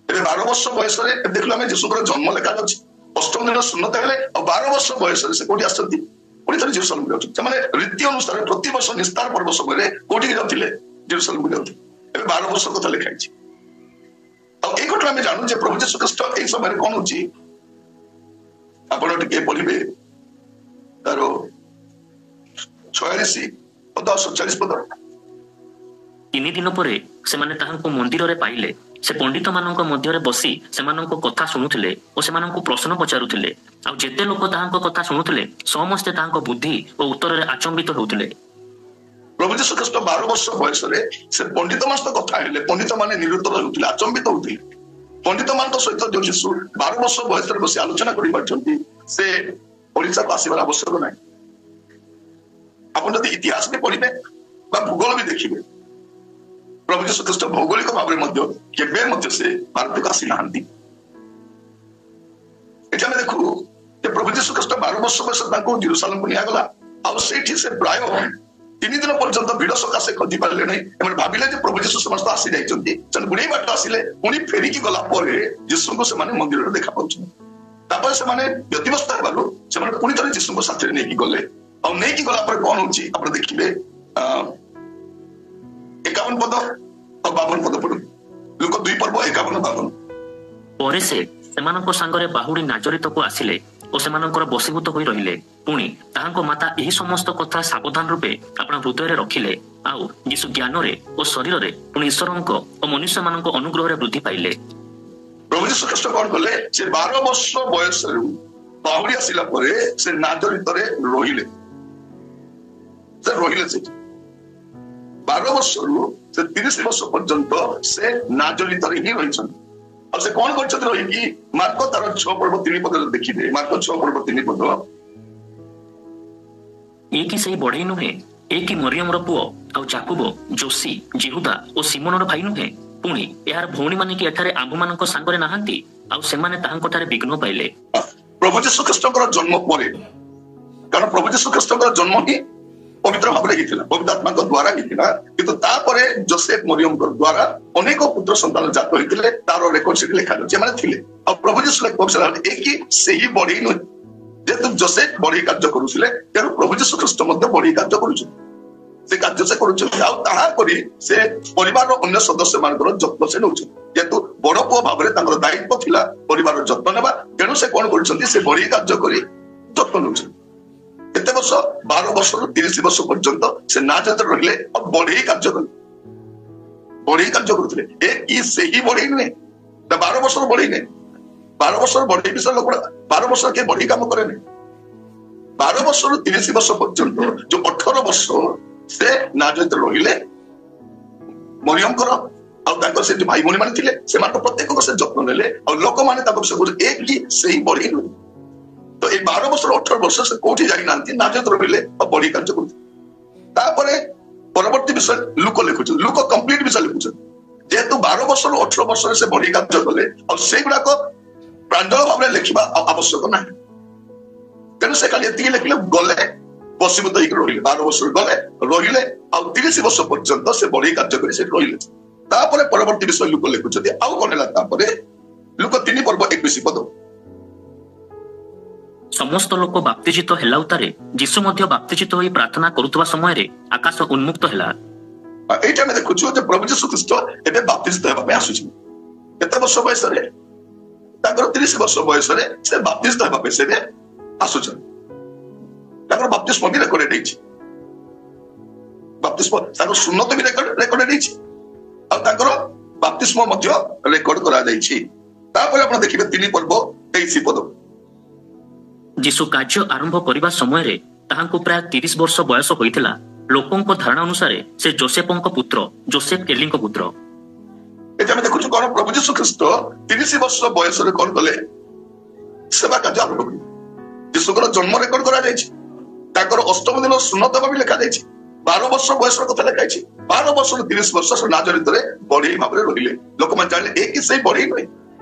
ଏବେ 12 ବର୍ଷ ବୟସରେ ଦେଖିଲୁ ଆମେ ଯୀଶୁଙ୍କର ଜନ୍ମ ଲେଖାଯାଉଛି, ଅଷ୍ଟମ ଦିନ ସୁନ୍ନତ ହେଲେ, ଆଉ 12 ବର୍ଷ ବୟସରେ ସେ କୋଉଠି ଆସିଛନ୍ତି, ପୁଣି ଥରେ ଜେରୁସାଲେମକୁ ଯାଉଛନ୍ତି। ସେମାନେ ରୀତି ଅନୁସାରେ ପ୍ରତିବର୍ଷ ନିସ୍ତାର ପର୍ବ ସମୟରେ କୋଉଠିକି ଯାଉଥିଲେ, ଜେରୁସାଲେମକୁ ଯାଉଥିଲେ। ଏବେ 12 ବର୍ଷ କଥା ଲେଖା ହେଇଛି। ଆଉ ଏଇ ଘଟଣା ଆମେ ଜାଣୁ ଯେ ପ୍ରଭୁ ଯୀଶୁ ଖ୍ରୀଷ୍ଟ ଏଇ ସମୟରେ କଣ ହଉଛି, ଆପଣ ଟିକେ ପଢିବେ ତାର 46-47 ପଦ। 3 ଦିନ ପରେ ସେମାନେ ତାହାଙ୍କୁ ମନ୍ଦିରରେ ପାଇଲେ। ସେ ପଣ୍ଡିତମାନଙ୍କ ମଧ୍ୟରେ ବସି ସେମାନଙ୍କ କଥା ଶୁଣୁଥିଲେ ଓ ସେମାନଙ୍କୁ ପ୍ରଶ୍ନ ପଚାରୁଥିଲେ। ଆଉ ଯେତେ ଲୋକ ତାହାଙ୍କ କଥା ଶୁଣୁଥିଲେ, ସମସ୍ତେ ତାହାଙ୍କ ବୁଦ୍ଧି ଓ ଉତ୍ତରରେ ଆଚମ୍ବିତ ହେଉଥିଲେ। ପ୍ରଭୁ ଯୀଶୁ ଖ୍ରୀଷ୍ଟ 12 ବର୍ଷ ବୟସରେ ସେ ପଣ୍ଡିତମାନଙ୍କ ସହିତ କଥା ହେଲେ। ପଣ୍ଡିତମାନେ ନିରୁତ୍ତର ହେଉଥିଲେ, ଆଚମ୍ବିତ ହେଉଥିଲେ। ପଣ୍ଡିତମାନଙ୍କ ସହିତ ଯୋଉ ଯୀଶୁ 12 ବର୍ଷ ବୟସରେ ବସି ଆଲୋଚନା କରିପାରୁଛନ୍ତି, ସେ ଓଡ଼ିଶାକୁ ଆସିବାର ଆବଶ୍ୟକ ନାହିଁ। ଆପଣ ଯଦି ଇତିହାସ ବି ପଢିବେ ବା ଭୂଗୋଳ ବି ଦେଖିବେ, ପ୍ରଭୁ ଯୀଶୁ ଖ୍ରୀଷ୍ଟ ଭୌଗୋଳିକ ଭାବରେ ମଧ୍ୟ କେବେ ମଧ୍ୟ ସେ ଭାରତକୁ ଆସିନାହାନ୍ତି। ଏଠି ଆମେ ଦେଖୁ ଯେ ପ୍ରଭୁ ଯୀଶୁ ଖ୍ରୀଷ୍ଟ 12 ବର୍ଷ ବୟସରେ ତାଙ୍କୁ ଜେରୁସାଲେମକୁ ନିଆଗଲା। ଆଉ ସେଇଠି ସେ ପ୍ରାୟ 3 ଦିନ ପର୍ଯ୍ୟନ୍ତ ଭିଡ ସକାଶେ ଖୋଜି ପାରିଲେ ନାହିଁ। ଏମାନେ ଭାବିଲେ ଯେ ପ୍ରଭୁ ଯୀଶୁ ସମସ୍ତେ ଆସି ଯାଇଛନ୍ତି, ସେମାନେ ଗୁଡ଼େଇ ବାଟ ଆସିଲେ, ପୁଣି ଫେରିକି ଗଲା ପରେ ଯୀଶୁଙ୍କୁ ସେମାନେ ମନ୍ଦିରରେ ଦେଖା ପାଉଛନ୍ତି। ତାପରେ ସେମାନେ ବ୍ୟତିବ୍ୟସ୍ତ ହେବାରୁ ସେମାନେ ପୁଣି ଥରେ ଯୀଶୁଙ୍କ ସାଥିରେ ନେଇକି ଗଲେ ଆଉ ନେଇକି ଗଲା ପରେ କଣ ହଉଛି ଆପଣ ଦେଖିବେ 51 ପଦ ଆଉ 52 ପଦ ପଢୁ ଲୁକ 2 ପର୍ବ 51-52 ପରେ ସେ ସେମାନଙ୍କ ସାଙ୍ଗରେ ବାହୁଡ଼ି ନାଜରିତକୁ ଆସିଲେ ଓ ସେମାନଙ୍କର ବଶୀଭୂତ ହୋଇ ରହିଲେ। ପୁଣି ତାହାଙ୍କ ମାତା ଏହି ସମସ୍ତ କଥା ସାବଧାନ ରୂପେ ଆପଣ ହୃଦୟରେ ରଖିଲେ। ଆଉ ଯୀଶୁ ଜ୍ଞାନରେ ଓ ଶରୀରରେ ପୁଣି ଈଶ୍ୱରଙ୍କ ଓ ମନୁଷ୍ୟମାନଙ୍କ ଅନୁଗ୍ରହରେ ବୃଦ୍ଧି ପାଇଲେ। ପ୍ରଭୁ ଯୀଶୁ ଖ୍ରୀଷ୍ଟ କଣ କଲେ ସେ 12 ବର୍ଷ ବୟସରୁ ବାହୁଡ଼ି ଆସିଲା ପରେ ସେ ନାଜରିତରେ ରହିଲେ। ସେ ରହିଲେ ସେଠି 12 ବର୍ଷରୁ ସେ 30 ବର୍ଷ ପର୍ଯ୍ୟନ୍ତ ସେ ନାଜରିତରେ ହିଁ ରହିଛନ୍ତି। ଆଉ ସେ କଣ କରିଛନ୍ତି ରହିକି ମାର୍କ ତାର 6 ପର୍ବ 3 ପଦରେ ଦେଖିବେ ମାର୍କ 6 ପର୍ବ 3 ପଦ ଏ କି ସେଇ ବଢେଇ ନୁହେଁ? ଏ କି ମରିୟମର ପୁଅ ଆଉ ଯାକୁବ ଯୋଶୀ ଜିହୁଦା ଓ ସିମୋନର ଭାଇ ନୁହେଁ? ପୁଣି ଏହାର ଭଉଣୀମାନେ କି ଏଠାରେ ଆମ୍ଭମାନଙ୍କ ସାଙ୍ଗରେ ନାହାନ୍ତି? ଆଉ ସେମାନେ ତାହାଙ୍କଠାରେ ବିଘ୍ନ ପାଇଲେ। ପ୍ରଭୁ ଯୀଶୁ ଖ୍ରୀଷ୍ଟଙ୍କର ଜନ୍ମ ପରେ କାରଣ ପ୍ରଭୁ ଯୀଶୁ ଖ୍ରୀଷ୍ଟଙ୍କର ଜନ୍ମ ହିଁ ପବିତ୍ର ଭାବରେ ହେଇଥିଲା ପବିତ୍ର ଆତ୍ମାଙ୍କ ଦ୍ୱାରା ହେଇଥିଲା କିନ୍ତୁ ତାପରେ ଯୋସେଫ ମରିୟମଙ୍କ ଦ୍ୱାରା ଅନେକ ପୁତ୍ର ସନ୍ତାନ ଜାତ ହୋଇଥିଲେ ତାର ରେକର୍ଡ ସେଠି ଲେଖାଯାଉଛି ଏମାନେ ଥିଲେ। ଆଉ ପ୍ରଭୁ ଯୀଶୁ ଏ କି ସେହି ବଢେଇ ନୁହେଁ ଯେହେତୁ ଯୋସେଫ ବଢେଇ କାର୍ଯ୍ୟ କରୁଥିଲେ ତେଣୁ ପ୍ରଭୁ ଯୀଶୁ ଖ୍ରୀଷ୍ଟ ମଧ୍ୟ ବଢେଇ କାର୍ଯ୍ୟ କରୁଛନ୍ତି ସେ କାର୍ଯ୍ୟ ସେ କରୁଛନ୍ତି ଆଉ ତାହା କରି ସେ ପରିବାରର ଅନ୍ୟ ସଦସ୍ୟ ମାନଙ୍କର ଯତ୍ନ ସେ ନେଉଛନ୍ତି ଯେହେତୁ ବଡ ପୁଅ ଭାବରେ ତାଙ୍କର ଦାୟିତ୍ୱ ଥିଲା ପରିବାରର ଯତ୍ନ ନେବା ତେଣୁ ସେ କଣ କରୁଛନ୍ତି ସେ ବଢେଇ କାର୍ଯ୍ୟ କରି ଯତ୍ନ ନେଉଛନ୍ତି। କେତେ ବର୍ଷ 12 ବର୍ଷରୁ 30 ବର୍ଷ ପର୍ଯ୍ୟନ୍ତ ସେ ନାଜରିତରେ ରହିଲେ ଆଉ ବଢେଇ କାର୍ଯ୍ୟ କଲେ ବଢେଇ କାର୍ଯ୍ୟ କରୁଥିଲେ ଏ କି ସେହି ବଢେଇ ନୁହେଁ 12 ବର୍ଷର ବଢେଇ ନୁହେଁ 12 ବର୍ଷର ବଢେଇ ବିଷୟ ଲୋକ 12 ବର୍ଷ କିଏ ବଢେଇ କାମ କରେନି 12 ବର୍ଷରୁ 30 ବର୍ଷ ପର୍ଯ୍ୟନ୍ତ ଯୋଉ 18 ବର୍ଷ ସେ ନାଜରିତରେ ରହିଲେ ମରିୟମଙ୍କର ଆଉ ତାଙ୍କର ସେ ଭାଇ ଭଉଣୀ ମାନେ ଥିଲେ ସେମାନଙ୍କ ପ୍ରତ୍ୟେକଙ୍କ ସେ ଯତ୍ନ ନେଲେ ଆଉ ଲୋକମାନେ ତାଙ୍କ ବିଷୟ କହୁଛନ୍ତି ଏ କି ସେହି ବଢେଇ ନୁହେଁ। ତ ଏଇ 12 ବର୍ଷରୁ 18 ବର୍ଷ ସେ କୋଉଠି ଯାଇନାହାନ୍ତି ନାଜରିତରେ ରହିଲେ ଆଉ ବଢେଇ କାର୍ଯ୍ୟ କରୁଥିଲେ। ତାପରେ ପରବର୍ତ୍ତୀ ବିଷୟ ଲୁକ ଲେଖୁଛନ୍ତି ଲୁକ କମ୍ପ୍ଲିଟ ବିଷୟ ଲେଖୁଛନ୍ତି ଯେହେତୁ 12 ବର୍ଷରୁ 18 ବର୍ଷରେ ସେ ବଢେଇ କାର୍ଯ୍ୟ କଲେ ଆଉ ସେଇଗୁଡାକ ପ୍ରାଞ୍ଜଳ ଭାବରେ ଲେଖିବା ଆବଶ୍ୟକ ନାହିଁ ତେଣୁ ସେ ଖାଲି ଏତିକି ଲେଖିଲେ ଗଲେ ବଶୀଭୂତ ହେଇକି ରହିଲେ 12 ବର୍ଷରୁ ଗଲେ ରହିଲେ ଆଉ 30 ବର୍ଷ ପର୍ଯ୍ୟନ୍ତ ସେ ବଢେଇ କାର୍ଯ୍ୟ କରି ସେଠି ରହିଲେ। ତାପରେ ପରବର୍ତ୍ତୀ ବିଷୟ ଲୁକ ଲେଖୁଛନ୍ତି ଆଉ କଣ ହେଲା ତାପରେ ଲୁକ 3 ପର୍ବ 21 ପଦ ସମସ୍ତ ଲୋକ ବାପ୍ତିଜିତ ହେଲା ଉତ୍ତାରେ ଯୀଶୁ ମଧ୍ୟ ବାପ୍ତିଜିତ ହୋଇ ପ୍ରାର୍ଥନା କରୁଥିବା ସମୟରେ ଆକାଶ ଉନ୍ମୁକ୍ତ ହେଲା। ଏଇଟା ଆମେ ଦେଖୁଛୁ ଯେ ପ୍ରଭୁ ଯୀଶୁ ଖ୍ରୀଷ୍ଟ ଏବେ ବାପ୍ତିଜିତ ହେବା ପାଇଁ ଆସୁଛନ୍ତି କେତେ ବର୍ଷ ବୟସରେ ତାଙ୍କର 30 ବର୍ଷ ବୟସରେ ସେ ବାପ୍ତିଜିତ ହେବା ପାଇଁ ସେ ଆସୁଛନ୍ତି ତାଙ୍କର ବାପ୍ତିସ୍ମ ବି ରେକର୍ଡ ହେଇଛି ବାପ୍ତିସ୍ମ ତାଙ୍କର ସୁନ୍ନତ ବି ରେକର୍ଡ ହେଇଛି ଆଉ ତାଙ୍କର ବାପ୍ତିସ୍ମ ମଧ୍ୟ ରେକର୍ଡ କରାଯାଇଛି। ତାପରେ ଆପଣ ଦେଖିବେ 3 ପର୍ବ 23 ପଦ ଯୀଶୁ କାର୍ଯ୍ୟ ଆରମ୍ଭ କରିବା ସମୟରେ ତାହାଙ୍କୁ ପ୍ରାୟ 30 ବର୍ଷ ବୟସ ହୋଇଥିଲା। ଲୋକଙ୍କ ଧାରଣା ଅନୁସାରେ ସେ ଯୋସେଫଙ୍କ ପୁତ୍ର ଯୋସେଫ ଏଲିଙ୍କ ପୁତ୍ର। ଏଠି ଆମେ ଦେଖୁଛୁ କଣ ପ୍ରଭୁ ଯୀଶୁ ଖ୍ରୀଷ୍ଟ 30 ବର୍ଷ ବୟସରେ କଣ କଲେ ସେବା କାର୍ଯ୍ୟ ଆରମ୍ଭ କଲେ। ଯୀଶୁଙ୍କର ଜନ୍ମ ରେକର୍ଡ କରାଯାଇଛି ତାଙ୍କର ଅଷ୍ଟମ ଦିନ ସୁନ୍ନତ ବି ଲେଖାଯାଇଛି 12 ବର୍ଷ ବୟସର କଥା ଲେଖାଯାଇଛି 12 ବର୍ଷରୁ 30 ବର୍ଷ ସେ ନାଜରିତରେ ବଢେଇ ଭାବରେ ରହିଲେ। ଲୋକମାନେ ଜାଣିଲେ ଏ କି ସେଇ ବଢେଇ ନୁହେଁ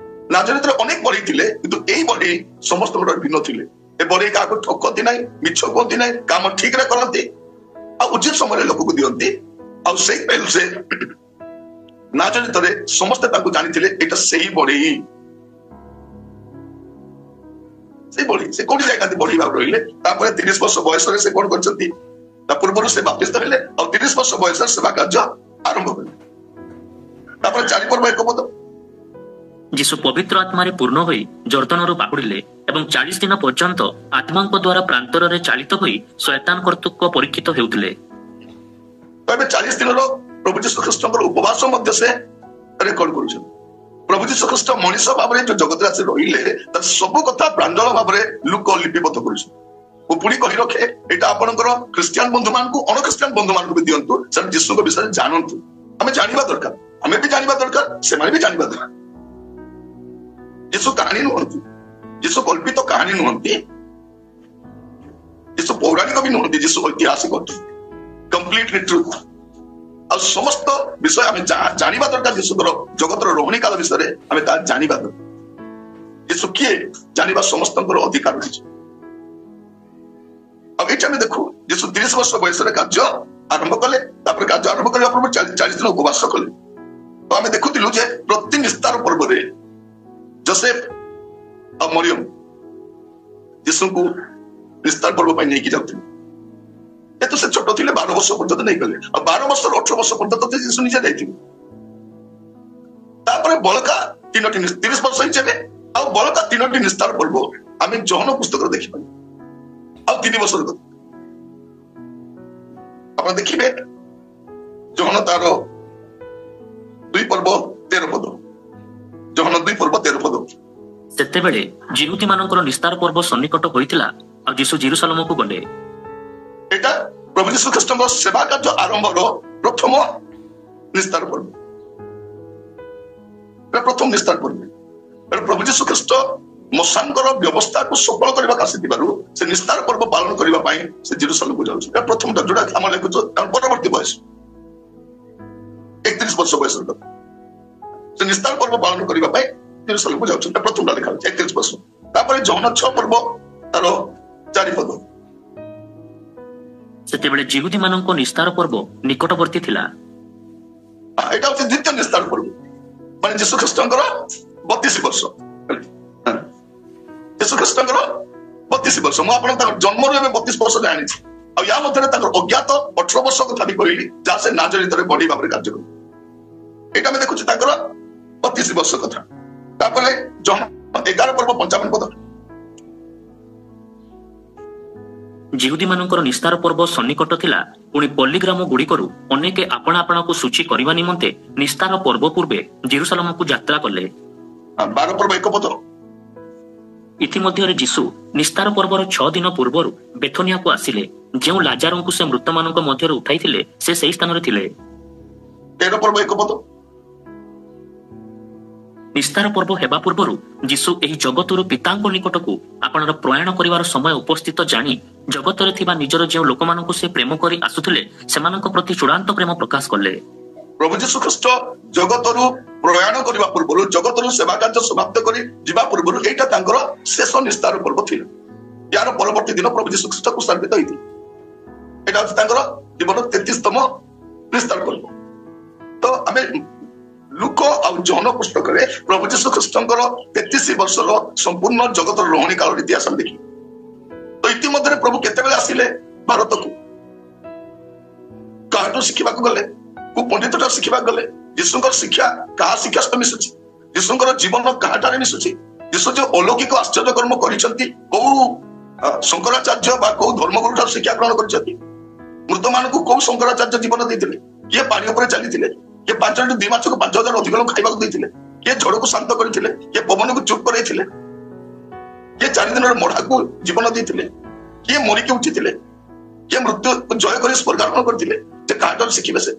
ନାଜରିତରେ ଅନେକ ବଢେଇ ଥିଲେ କିନ୍ତୁ ଏଇ ବଢେଇ ସମସ୍ତଙ୍କର ଭିନ୍ନ ଥିଲେ ଏ ବଢେଇ କାହାକୁ ଠକନ୍ତି ନାହିଁ ମିଛ କୁହନ୍ତି ନାହିଁ କାମ ଠିକରେ କରନ୍ତି ଆଉ ଉଚିତ ସମୟରେ ଲୋକକୁ ଦିଅନ୍ତି ଆଉ ସେଇ ସେ ନାଜରିତରେ ସମସ୍ତେ ତାଙ୍କୁ ଜାଣିଥିଲେ ଏଇଟା ସେଇ ବଢେଇ ସେ କୋଉଠି ଯାଇନାହାନ୍ତି ବଢେଇ ଭାବରେ ରହିଲେ। ତାପରେ 30 ବର୍ଷ ବୟସରେ ସେ କଣ କରିଛନ୍ତି ତା ପୂର୍ବରୁ ସେ ବାପ୍ତିସ୍ତ ହେଲେ ଆଉ 30 ବର୍ଷ ବୟସରେ ସେବା କାର୍ଯ୍ୟ ଆରମ୍ଭ କଲେ। ତାପରେ 4 ପର୍ବ 1 ପଦ ଯୀଶୁ ପବିତ୍ର ଆତ୍ମାରେ ପୂର୍ଣ୍ଣ ହୋଇ ଜର୍ଦ୍ଦନରୁ ବାହୁଡ଼ିଲେ ଏବଂ 40 ଦିନ ପର୍ଯ୍ୟନ୍ତ ଆତ୍ମାଙ୍କ ଦ୍ୱାରା ପ୍ରାନ୍ତରରେ ଚାଳିତ ହୋଇ ଶୟତାନ କର୍ତ୍ତୃକ ପରୀକ୍ଷିତ ହେଉଥିଲେ। ଏବେ 40 ଦିନର ପ୍ରଭୁ ଯୀଶୁ ଖ୍ରୀଷ୍ଟଙ୍କର ଉପବାସ ମଧ୍ୟ ସେ ରେକର୍ଡ କରୁଛନ୍ତି। ପ୍ରଭୁ ଯୀଶୁ ଖ୍ରୀଷ୍ଟ ମଣିଷ ଭାବରେ ଯୋଉ ଜଗତରେ ଆସି ରହିଲେ ତାର ସବୁ କଥା ପ୍ରାଞ୍ଜଳ ଭାବରେ ଲୁକ ଲିପିବଦ୍ଧ କରୁଛନ୍ତି। ମୁଁ ପୁଣି କହି ରଖେ ଏଇଟା ଆପଣଙ୍କର ଖ୍ରୀଷ୍ଟିଆନ ବନ୍ଧୁ ମାନଙ୍କୁ ଅଣଖ୍ରୀଷ୍ଟିଆନ ବନ୍ଧୁ ମାନଙ୍କୁ ବି ଦିଅନ୍ତୁ ସେମାନେ ଯୀଶୁଙ୍କ ବିଷୟରେ ଜାଣନ୍ତୁ ଆମେ ଜାଣିବା ଦରକାର ଆମେ ବି ଜାଣିବା ଦରକାର ସେମାନେ ବି ଜାଣିବା ଦରକାର। ଯୀଶୁ କାହାଣୀ ନୁହନ୍ତି ଯୀଶୁ କଳ୍ପିତ କାହାଣୀ ନୁହନ୍ତି ଯୀଶୁ ପୌରାଣିକ ବି ନୁହନ୍ତି ଯୀଶୁ ଐତିହାସିକ କମ୍ପ୍ଲିଟଲି ଟ୍ରୁଥ୍ ଆଉ ସମସ୍ତ ବିଷୟ ଆମେ ଜାଣିବା ଦରକାର। ଯୀଶୁଙ୍କର ଜଗତର ରହଣୀ କାଳ ବିଷୟରେ ଆମେ ତାହା ଜାଣିବା ଦରକାର। ଯୀଶୁ କିଏ ଜାଣିବା ସମସ୍ତଙ୍କର ଅଧିକାର ରହିଛି। ଆଉ ଏଇଠି ଆମେ ଦେଖୁ ଯୀଶୁ 30 ବର୍ଷ ବୟସରେ କାର୍ଯ୍ୟ ଆରମ୍ଭ କଲେ ତାପରେ କାର୍ଯ୍ୟ ଆରମ୍ଭ କରିବା ପୂର୍ବରୁ 40 ଦିନ ଉପବାସ କଲେ। ତ ଆମେ ଦେଖୁଥିଲୁ ଯେ ପ୍ରତି ନିସ୍ତାର ପର୍ବରେ ଯୋସେଫ ଆଉ ମରିୟମ ଯୀଶୁଙ୍କୁ ନିସ୍ତାର ପର୍ବ ପାଇଁ ନେଇକି ଯାଉଥିଲେ। ଯେହେତୁ ସେ ଛୋଟ ଥିଲେ 12 ବର୍ଷ ପର୍ଯ୍ୟନ୍ତ ନେଇଗଲେ, ଆଉ 12 ବର୍ଷରୁ 18 ବର୍ଷ ପର୍ଯ୍ୟନ୍ତ ଯୀଶୁ ନିଜେ ଯାଇଥିଲେ। ତାପରେ ବଳକା 3ଟି 30 ବର୍ଷ ହେଇଯିବେ, ଆଉ ବଳକା 3ଟି ନିସ୍ତାର ପର୍ବ ଆମେ ଜହନ ପୁସ୍ତକରେ ଦେଖିପାରିବା। ଆଉ 3 ବର୍ଷର କଥା ଆପଣ ଦେଖିବେ, ଜହନ ତାର 2 ପର୍ବ 13 ପଦ, ଜହନ 2 ପର୍ବ 13 ପଦ। ସେତେବେଳେ ଜିହୁଦୀ ମାନଙ୍କର ନିସ୍ତାର ପର୍ବ ସନ୍ନିକଟ ହୋଇଥିଲା, ଆଉ ଯୀଶୁ ଜେରୁସାଲେମକୁ ଗଲେ। এটা প্রভু যীশু খ্রিস্টଙ୍କ সেবা କାର୍ଯ୍ୟ ଆରମ୍ଭର ପ୍ରଥମ ନିସ୍ତାର ପର୍ବ। ପ୍ରଥମ ନିସ୍ତାର ପର୍ବ। ପ୍ରଭୁ ଯୀଶୁ ଖ୍ରୀଷ୍ଟ ମଶାଙ୍କର ବ୍ୟବସ୍ଥାକୁ ସଫଳ କରିବାକୁ ଆସିଥିବାରୁ ସେ ନିସ୍ତାର ପର୍ବ ପାଳନ କରିବା ପାଇଁ ସେ ଜେରୁସାଲେମକୁ ଯାଉଛି। ପ୍ରଥମଟା ଯୋଉଟା ଆମ ଲେଖୁଛୁ ପରବର୍ତ୍ତୀ ବୟସ 31 ବର୍ଷ ବୟସର କଥା। ସେ ନିସ୍ତାର ପର୍ବ ପାଳନ କରିବା ପାଇଁ ଜେରୁସାଲେମକୁ ଯାଉଛନ୍ତି। ପ୍ରଥମଟା ଲେଖା ଅଛି 31 ବର୍ଷ। ତାପରେ ଜହନ 6 ପର୍ବ ତାର 4 ପଦ। ସେତେବେଳେ ଜିହୁଦୀ ମାନଙ୍କ ନିସ୍ତାର ପର୍ବ ନିକଟବର୍ତ୍ତୀ ଥିଲା। ଏଇଟା ହଉଛି ଦ୍ୱିତୀୟ ନିସ୍ତାର ପର୍ବ, ମାନେ ଯୀଶୁ ଖ୍ରୀଷ୍ଟଙ୍କର 32 ବର୍ଷ। ଯୀଶୁ ଖ୍ରୀଷ୍ଟଙ୍କର 32 ବର୍ଷ। ମୁଁ ଆପଣଙ୍କ ତାଙ୍କର ଜନ୍ମରୁ ଏବେ 32 ବର୍ଷ ଜାଣିଛି, ଆଉ ୟା ମଧ୍ୟରେ ତାଙ୍କର ଅଜ୍ଞାତ 18 ବର୍ଷ କଥା ବି କହିଲି, ଯାହା ସେ ନାଜରିତରେ ବଢି ଭାବରେ କାର୍ଯ୍ୟ କଲେ। ଏଇଟା ଆମେ ଦେଖୁଛୁ ତାଙ୍କର 32 ବର୍ଷ କଥା। ତାପରେ ଜହନ 11 ପର୍ବ 55 ପଦ। ଜିହୁଦୀ ମାନଙ୍କର ନିସ୍ତାର ପର୍ବ ସନ୍ନିକଟ ଥିଲା, ପୁଣି ପଲ୍ଲୀଗ୍ରାମ ଗୁଡ଼ିକରୁ ଅନେକେ ଆପଣା ଆପଣାକୁ ସୂଚୀ କରିବା ନିମନ୍ତେ ନିସ୍ତାର ପର୍ବ ପୂର୍ବେ ଜେରୁସାଲେମକୁ ଯାତ୍ରା କଲେ। 12 ପର୍ବ 1 ପଦ। ଇତିମଧ୍ୟରେ ଯୀଶୁ ନିସ୍ତାର ପର୍ବର 6 ଦିନ ପୂର୍ବରୁ ବେଥନିଆକୁ ଆସିଲେ। ଯେଉଁ ଲାଜାରଙ୍କୁ ସେ ମୃତମାନଙ୍କ ମଧ୍ୟରୁ ଉଠାଇଥିଲେ ସେ ସେହି ସ୍ଥାନରେ ଥିଲେ। 13 ପର୍ବ 1 ପଦ। ନିସ୍ତାର ପର୍ବ ହେବା ପୂର୍ବରୁ ଯୀଶୁ ଏହି ଜଗତରୁ ପିତାଙ୍କ ନିକଟକୁ ଆପଣାର ପ୍ରୟାଣ କରିବାର ସମୟ ଉପସ୍ଥିତ ଜାଣି ଜଗତରେ ଥିବା ନିଜର ଯେଉଁ ଲୋକମାନଙ୍କୁ ସେ ପ୍ରେମ କରି ଆସୁଥିଲେ ସେମାନଙ୍କ ପ୍ରତି ଚୂଡ଼ାନ୍ତ ପ୍ରେମ ପ୍ରକାଶ କଲେ। ପ୍ରଭୁ ଯୀଶୁ ଖ୍ରୀଷ୍ଟ ଜଗତରୁ ପ୍ରୟାଣ କରିବା ପୂର୍ବରୁ, ଜଗତରୁ ସେବା କାର୍ଯ୍ୟ ସମାପ୍ତ କରି ଯିବା ପୂର୍ବରୁ ଏଇଟା ତାଙ୍କର ଶେଷ ନିସ୍ତାର ପର୍ବ ଥିଲା। ୟାର ପରବର୍ତ୍ତୀ ଦିନ ପ୍ରଭୁ ଯୀଶୁ ଖ୍ରୀଷ୍ଟ କ୍ରୁଶାନ୍ବିତ ହେଇଥିଲେ। ଏଇଟା ହଉଛି ତାଙ୍କର ଜୀବନ 33ତମ ନିସ୍ତାର ପର୍ବ। ତ ଆମେ ଲୁକ ଆଉ ଜହନ ପୁସ୍ତକରେ ପ୍ରଭୁ ଯୀଶୁ ଖ୍ରୀଷ୍ଟଙ୍କର 33 ବର୍ଷର ସମ୍ପୂର୍ଣ୍ଣ ଜଗତର ରହଣୀ କାଳର ଇତିହାସ ଆମେ ଦେଖିବା। ତ ଇତିମଧ୍ୟରେ ପ୍ରଭୁ କେତେବେଳେ ଆସିଲେ ଭାରତକୁ, କାହାଠୁ ଶିଖିବାକୁ ଗଲେ, କୋଉ ପଣ୍ଡିତଠାରୁ ଶିଖିବାକୁ ଗଲେ? ଯୀଶୁଙ୍କର ଶିକ୍ଷା କାହା ଶିକ୍ଷା ସହିତ ମିଶୁଛି? ଯୀଶୁଙ୍କର ଜୀବନ କାହାଠାରେ ମିଶୁଛି? ଯୀଶୁ ଯୋଉ ଅଲୌକିକ ଆଶ୍ଚର୍ଯ୍ୟ କର୍ମ କରିଛନ୍ତି କୋଉ ଶଙ୍କରାଚାର୍ଯ୍ୟ ବା କୋଉ ଧର୍ମଗୁରୁ ଠାରୁ ଶିକ୍ଷା ଗ୍ରହଣ କରିଛନ୍ତି? ମୃତମାନଙ୍କୁ କୋଉ ଶଙ୍କରାଚାର୍ଯ୍ୟ ଜୀବନ ଦେଇଥିଲେ? କିଏ ପାଣି ଉପରେ ଚାଲିଥିଲେ? କିଏ 5 2 ମାସକୁ 5000 ଅଧିକ ଲୋକ ଖାଇବାକୁ ଦେଇଥିଲେ? କିଏ ଝଡକୁ ଶାନ୍ତ କରିଥିଲେ? କିଏ ପବନକୁ ଚୁପ୍ କରାଇଥିଲେ? କିଏ 4 ଦିନର ମଢାକୁ ଜୀବନ ଦେଇଥିଲେ? କିଏ ମରିକି ଉଠିଥିଲେ? କିଏ ମୃତ୍ୟୁକୁ ଜୟ କରି ସ୍ୱର୍ଗାରୋହଣ କରିଥିଲେ? ଯେ କାହାଠାରୁ ଶିଖିବେ ସେ?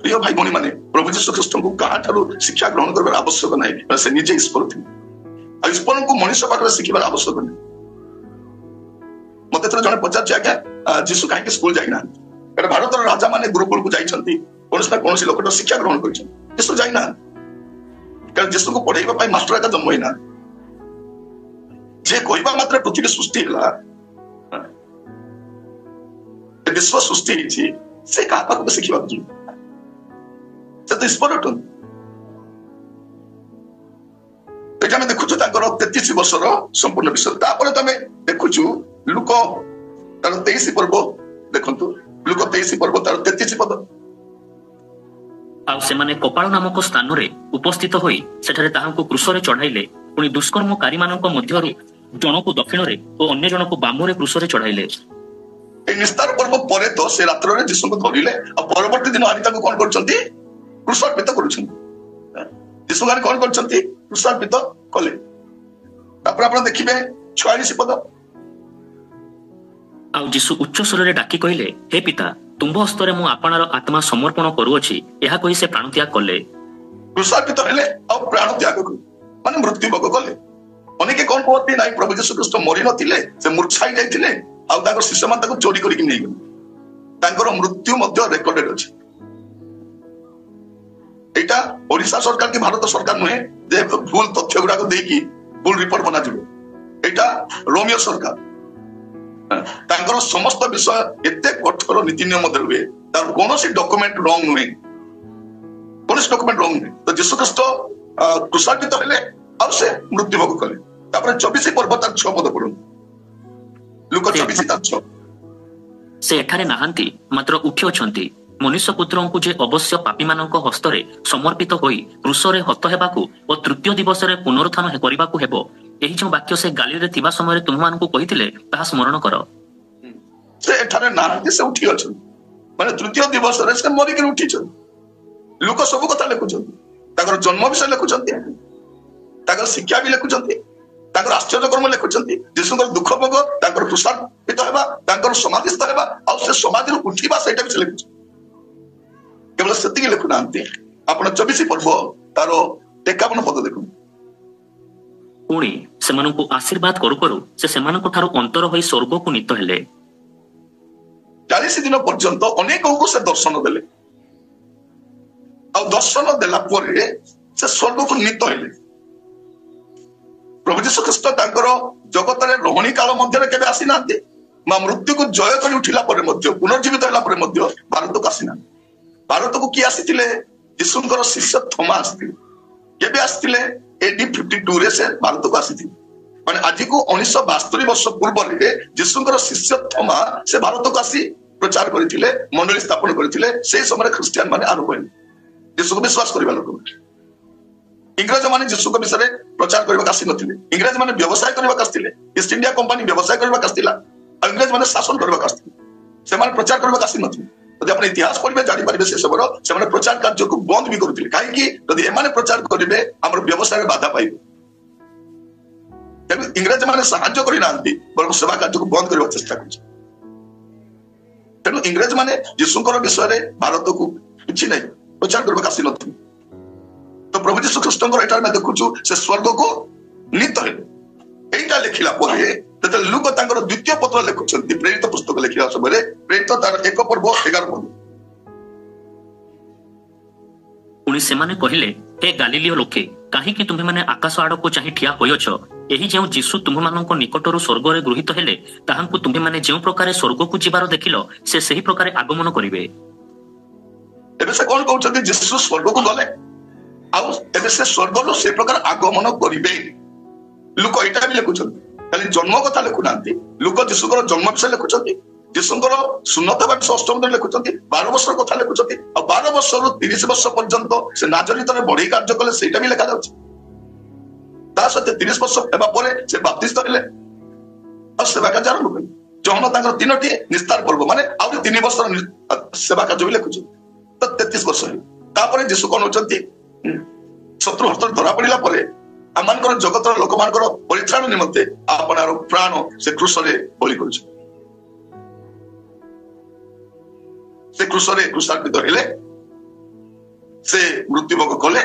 ପ୍ରିୟ ଭାଇ ଭଉଣୀ ମାନେ, ପ୍ରଭୁ ଯୀଶୁ ଖ୍ରୀଷ୍ଟଙ୍କୁ କାହାଠାରୁ ଶିକ୍ଷା ଗ୍ରହଣ କରିବାର ଆବଶ୍ୟକ ନାହିଁ। ସେ ନିଜେ ଈଶ୍ୱର ଥିଲେ, ଆଉ ଈଶ୍ୱରଙ୍କୁ ମଣିଷ ପାଖରେ ଶିଖିବାର ଆବଶ୍ୟକ ନାହିଁ। ମତେ ଜଣେ ପଚାରୁଛି, ଆଜ୍ଞା ଯୀଶୁ କାହିଁକି ସ୍କୁଲ ଯାଇନାହାନ୍ତି? କାରଣ ଭାରତର ରାଜା ମାନେ ଗୁରୁକୁଳକୁ ଯାଇଛନ୍ତି, କୌଣସି ନା କୌଣସି ଲୋକଟା ଶିକ୍ଷା ଗ୍ରହଣ କରିଛନ୍ତି। ଯୀଶୁ ଯାଇନାହାନ୍ତି, କାରଣ ଯୀଶୁଙ୍କୁ ପଢେଇବା ପାଇଁ ମାଷ୍ଟର ଏକା ଜନ୍ମ ହେଇନାହାନ୍ତି। ଯିଏ କହିବା ମାତ୍ରେ ପୃଥିବୀ ସୃଷ୍ଟି ହେଲା, ବିଶ୍ୱ ସୃଷ୍ଟି ହେଇଛି, ସେ କାହା ପାଖକୁ ଶିଖିବାକୁ ଯିବେ? ସେ ତ ଈଶ୍ୱର ଅଟନ୍ତି। ଏଇଟା ଆମେ ଦେଖୁଛୁ ତାଙ୍କର 33 ବର୍ଷର ସମ୍ପୂର୍ଣ୍ଣ ବିଷୟ। ତାପରେ ତମେ ଦେଖୁଛୁ ଲୁକ ତାର 23 ପର୍ବ ଦେଖନ୍ତୁ, ଲୁକ 23 ପର୍ବ ତାର 33 ପଦ। ଆଉ ସେମାନେ କପାଳ ନାମକ ସ୍ଥାନରେ ଉପସ୍ଥିତ ହୋଇ ସେଠାରେ ତାହାଙ୍କୁ କ୍ରୁଶରେ ଚଢାଇଲେ। ପୁଣି ଦୁଷ୍କର୍ମକାରୀମାନଙ୍କ ମଧ୍ୟରୁ ଜଣକୁ ଦକ୍ଷିଣରେ ଓ ଅନ୍ୟ ଜଣକୁ ବାମରେ କ୍ରୁଶରେ ଚଢାଇଲେ। এই নিস্তার পর্ব পরে তো সে রাত্রে যিশুকে ধরিলে, আর পরবর্তী দিন আনি তাকে কোন করছন্তি? ক্রুশার্পিত করছন্তি। যিশু গানে কোন করছন্তি? ক্রুশার্পিত কলে। তারপরে আপনারা দেখিবে 46 পদ। ଆଉ ଯୀଶୁ ଉଚ୍ଚ ସ୍ୱରରେ ଡାକି କହିଲେ, ହେ ପିତା, ତୁମ୍ଭ ହସ୍ତରେ ମୁଁ ଆପଣାର ଆତ୍ମା ସମର୍ପଣ କରୁଅଛି। ଏହା କହି ସେ ପ୍ରାଣତ୍ୟାଗ କଲେ। କ୍ରୁଶାର୍ପିତ ହେଲେ ଆଉ ପ୍ରାଣ ତ୍ୟାଗ କଲେ, ମାନେ ମୃତ୍ୟୁବୋଧ କଲେ। ଅନେକେ କଣ କୁହନ୍ତି, ନାଇଁ ପ୍ରଭୁ ଯୀଶୁ ଖ୍ରୀଷ୍ଟ ମରି ନଥିଲେ, ସେ ମୂର୍ଚ୍ଛା ଯାଇଥିଲେ, ଆଉ ତାଙ୍କର ଶିଷ୍ୟମାନେ ତାକୁ ଚୋରି କରିକି ନେଇଗଲେ। ତାଙ୍କର ମୃତ୍ୟୁ ମଧ୍ୟ ରେକର୍ଡେଡ ଅଛି। ଏଇଟା ଓଡିଶା ସରକାର କି ଭାରତ ସରକାର ନୁହେଁ ଯେ ଭୁଲ ତଥ୍ୟ ଗୁଡାକ ଦେଇକି ଭୁଲ ରିପୋର୍ଟ ବନାଯିବ। ଏଇଟା ରୋମିଓ ସରକାର। ତାଙ୍କର ସମସ୍ତ ବିଷୟ ଏତେ କଠୋର ନୀତି ନିୟମ ମଧ୍ୟରେ ହୁଏ, ତାର କୌଣସି ଡକୁମେଣ୍ଟ ରଙ୍ଗ ନୁହେଁ, କୌଣସି ଡକୁମେଣ୍ଟ ରଙ୍ଗ ନୁହେଁ। ତ ଯୀଶୁ ଖ୍ରୀଷ୍ଟ କ୍ରୁଶାର୍ପିତ ହେଲେ, ଆଉ ସେ ମୃତ୍ୟୁଭୋଗ କଲେ। ତାପରେ 24 ପର୍ବ ତାର 6 ପଦ ପଢନ୍ତୁ। ଲୁକ 24 ତାର 6। ସେ ଏଠାରେ ନାହାନ୍ତି, ମାତ୍ର ଉଠି ଅଛନ୍ତି। ମନୁଷ୍ୟ ପୁତ୍ରଙ୍କୁ ଯେ ଅବଶ୍ୟ ପାପୀମାନଙ୍କ ହସ୍ତରେ ସମର୍ପିତ ହୋଇ କ୍ରୁଶରେ ହତ ହେବାକୁ ଓ ତୃତୀୟ ଦିବସରେ ପୁନରୁତ୍ଥାନ କରିବାକୁ ହେବ, ଏହି ଯେଉଁ ବାକ୍ୟ ସେ ଗାଲିଲରେ ଥିବା ସମୟରେ ତୁମମାନଙ୍କୁ କହିଥିଲେ ତାହା ସ୍ମରଣ କର। ସେ ଏଠାରେ ନାହାନ୍ତି, ସେ ଉଠି ଅଛନ୍ତି, ମାନେ ତୃତୀୟ ଦିବସରେ ସେ ମରିକି ଉଠିଛନ୍ତି। ଲୋକ ସବୁ କଥା ଲେଖୁଛନ୍ତି, ତାଙ୍କର ଜନ୍ମ ବିଷୟ ଲେଖୁଛନ୍ତି, ତାଙ୍କର ଶିକ୍ଷା ବି ଲେଖୁଛନ୍ତି, ତାଙ୍କର ଆଶ୍ଚର୍ଯ୍ୟ କର୍ମ ଲେଖୁଛନ୍ତି, ଯୀଶୁଙ୍କର ଦୁଃଖ ଭୋଗ, ତାଙ୍କର କୃଷାର୍ପିତ ହେବା, ତାଙ୍କର ସମାଧିସ୍ଥ ହେବା, ଆଉ ସେ ସମାଧିରୁ ଉଠିବା, ସେଇଟା ବି ସେ ଲେଖୁଛନ୍ତି। କେବଳ ସେତିକି ଲେଖୁନାହାନ୍ତି। ଆପଣ 24 ପର୍ବ ତାର 51 ପଦ ଦେଖନ୍ତୁ। ପୁଣି ସେମାନଙ୍କୁ ଆଶୀର୍ବାଦ କରୁ କରୁ ସେ ସେମାନଙ୍କ ଠାରୁ ଅନ୍ତର ହୋଇ ସ୍ୱର୍ଗକୁ ନୀତ ହେଲେ। 40 ଦିନ ପର୍ଯ୍ୟନ୍ତ ଅନେକଙ୍କୁ ସେ ଦର୍ଶନ ଦେଲେ, ଆଉ ଦର୍ଶନ ଦେଲା ପରେ ସେ ସ୍ୱର୍ଗକୁ ନୀତ ହେଲେ। ପ୍ରଭୁ ଯୀଶୁ ଖ୍ରୀଷ୍ଟ ତାଙ୍କର ଜଗତରେ ରହଣୀ କାଳ ମଧ୍ୟରେ କେବେ ଆସିନାହାନ୍ତି, ମା ମୃତ୍ୟୁକୁ ଜୟ କରି ଉଠିଲା ପରେ ମଧ୍ୟ, ପୁନର୍ଜୀବିତ ହେଲା ପରେ ମଧ୍ୟ ଭାରତକୁ ଆସିନାହାନ୍ତି। ଭାରତକୁ କିଏ ଆସିଥିଲେ? ଯୀଶୁଙ୍କର ଶିଷ୍ୟ ଥୋମା ଆସିଥିଲେ। କେବେ ଆସିଥିଲେ? AD 52 ରେ ସେ ଭାରତକୁ ଆସିଥିଲେ। ମାନେ ଆଜିକୁ 1972 ବର୍ଷ ପୂର୍ବରେ ଯୀଶୁଙ୍କର ଶିଷ୍ୟ ଥୋମା ସେ ଭାରତକୁ ଆସି ପ୍ରଚାର କରିଥିଲେ, ମଣ୍ଡଳୀ ସ୍ଥାପନ କରିଥିଲେ। ସେଇ ସମୟରେ ଖ୍ରୀଷ୍ଟିଆନ ମାନେ ଆରମ୍ଭ ହେଲେ, ଯୀଶୁକୁ ବିଶ୍ୱାସ କରିବା ଲୋକ। ଇଂରେଜ ମାନେ ଯୀଶୁଙ୍କ ବିଷୟରେ ପ୍ରଚାର କରିବାକୁ ଆସିନଥିଲେ। ଇଂରେଜ ମାନେ ବ୍ୟବସାୟ କରିବାକୁ ଆସିଥିଲେ। ଇଷ୍ଟ ଇଣ୍ଡିଆ କମ୍ପାନୀ ବ୍ୟବସାୟ କରିବାକୁ ଆସିଥିଲା, ଆଉ ଇଂରେଜ ମାନେ ଶାସନ କରିବାକୁ ଆସିଥିଲେ। ସେମାନେ ପ୍ରଚାର କରିବାକୁ ଆସିନଥିଲେ। ଯଦି ଆପଣ ଇତିହାସ ପଢିବେ ଜାଣିପାରିବେ ସେ ସମୟର ସେମାନେ ପ୍ରଚାର କାର୍ଯ୍ୟକୁ ବନ୍ଦ ବି କରୁଥିଲେ। କାହିଁକି? ଯଦି ଏମାନେ ପ୍ରଚାର କରିବେ ଆମର ବ୍ୟବସାୟରେ ବାଧା ପାଇବେ। ତେଣୁ ଇଂରେଜ ମାନେ ସାହାଯ୍ୟ କରିନାହାନ୍ତି, ବରଂ ସେବା କାର୍ଯ୍ୟକୁ ବନ୍ଦ କରିବାକୁ ଚେଷ୍ଟା କରୁଛନ୍ତି। ତେଣୁ ଇଂରେଜ ମାନେ ଯୀଶୁଙ୍କର ବିଷୟରେ ଭାରତକୁ କିଛି ନାହିଁ ପ୍ରଚାର କରିବାକୁ ଆସିନଥିଲେ। ତ ପ୍ରଭୁ ଯୀଶୁ ଖ୍ରୀଷ୍ଟଙ୍କର ଏଇଟା ଆମେ ଦେଖୁଛୁ, ସେ ସ୍ୱର୍ଗକୁ ନୀତ ହେଲେ। এইটা লেখিলা পরে যেତେବେଳେ ଲୁକ ତାଙ୍କର ଦ୍ୱିତୀୟ ପତ୍ର ଲେଖୁଛନ୍ତି, ପ୍ରେରିତ ପୁସ୍ତକ ଲେଖିବା ସମୟରେ, ପ୍ରେରିତ ତାର 1 ପର୍ବ 11 ପଦ। ପୁଣି ସେମାନେ କହିଲେ, ହେ ଗାଲିଲୀୟ ଲୋକେ, କାହିଁକି ତୁମେମାନେ ଆକାଶ ଆଡ଼କୁ ଚାହିଁ ଠିଆ ହୋଇଅଛ? ଏହି ଯେଉଁ ଯୀଶୁ ତୁମମାନଙ୍କ ନିକଟରୁ ସ୍ୱର୍ଗରେ ଗୃହୀତ ହେଲେ, ତାହାଙ୍କୁ ତୁମେମାନେ ଯେଉଁ ପ୍ରକାରେ ସ୍ୱର୍ଗକୁ ଯିବାର ଦେଖିଲ, ସେ ସେହି ପ୍ରକାରେ ଆଗମନ କରିବେ। ଏବେ ସେ କଣ କହୁଛନ୍ତି? ଯୀଶୁ ସ୍ୱର୍ଗକୁ ଗଲେ, ଆଉ ଏବେ ସେ ସ୍ୱର୍ଗରୁ ସେ ପ୍ରକାର ଆଗମନ କରିବେ। ଲୁକ ଏଇଟା ବି ଲେଖୁଛନ୍ତି, ଖାଲି ଜନ୍ମ କଥା ଲେଖୁନାହାନ୍ତି। ଲୁକ ଯୀଶୁଙ୍କର ଜନ୍ମ ବିଷୟ ଲେଖୁଛନ୍ତି, ଯୀଶୁଙ୍କର ସୁନ୍ନତ ବର୍ଷ 8ମ ଦିନ ଲେଖୁଛନ୍ତି, 12 ବର୍ଷର କଥା ଲେଖୁଛନ୍ତି, ଆଉ 12 ବର୍ଷରୁ 30 ବର୍ଷ ପର୍ଯ୍ୟନ୍ତ ସେ ନାଜରିତରେ ବଢେଇ କାର୍ଯ୍ୟ କଲେ, ସେଇଟା ବି ଲେଖାଯାଉଛି। ତା ସହିତ 30 ବର୍ଷ ହେବା ପରେ ସେ ବାପ୍ତିସ୍ତ ହେଲେ, ଆଉ ସେବା କାର୍ଯ୍ୟ ଆରମ୍ଭ କଲେ। ଜହନ ତାଙ୍କର 3ଟି ନିସ୍ତାର ପର୍ବ, ମାନେ ଆହୁରି 3 ବର୍ଷର ସେବା କାର୍ଯ୍ୟ ବି ଲେଖୁଛନ୍ତି। ତ 33 ବର୍ଷ ହେଲେ। ତାପରେ ଯୀଶୁ କଣ ହଉଛନ୍ତି? ଶତ୍ରୁ ହସ୍ତରେ ଧରା ପଡିଲା ପରେ ଆମମାନଙ୍କର ଜଗତର ଲୋକମାନଙ୍କର ପରିତ୍ରାଣ ନିମନ୍ତେ ଆପଣାର ପ୍ରାଣ ସେ କ୍ରୁଶରେ ବଳି କରୁଛନ୍ତି। ସେ କ୍ରୁଶରେ କୃଷାର୍ପିତ ହେଲେ, ସେ ମୃତ୍ୟୁଭୋଗ କଲେ,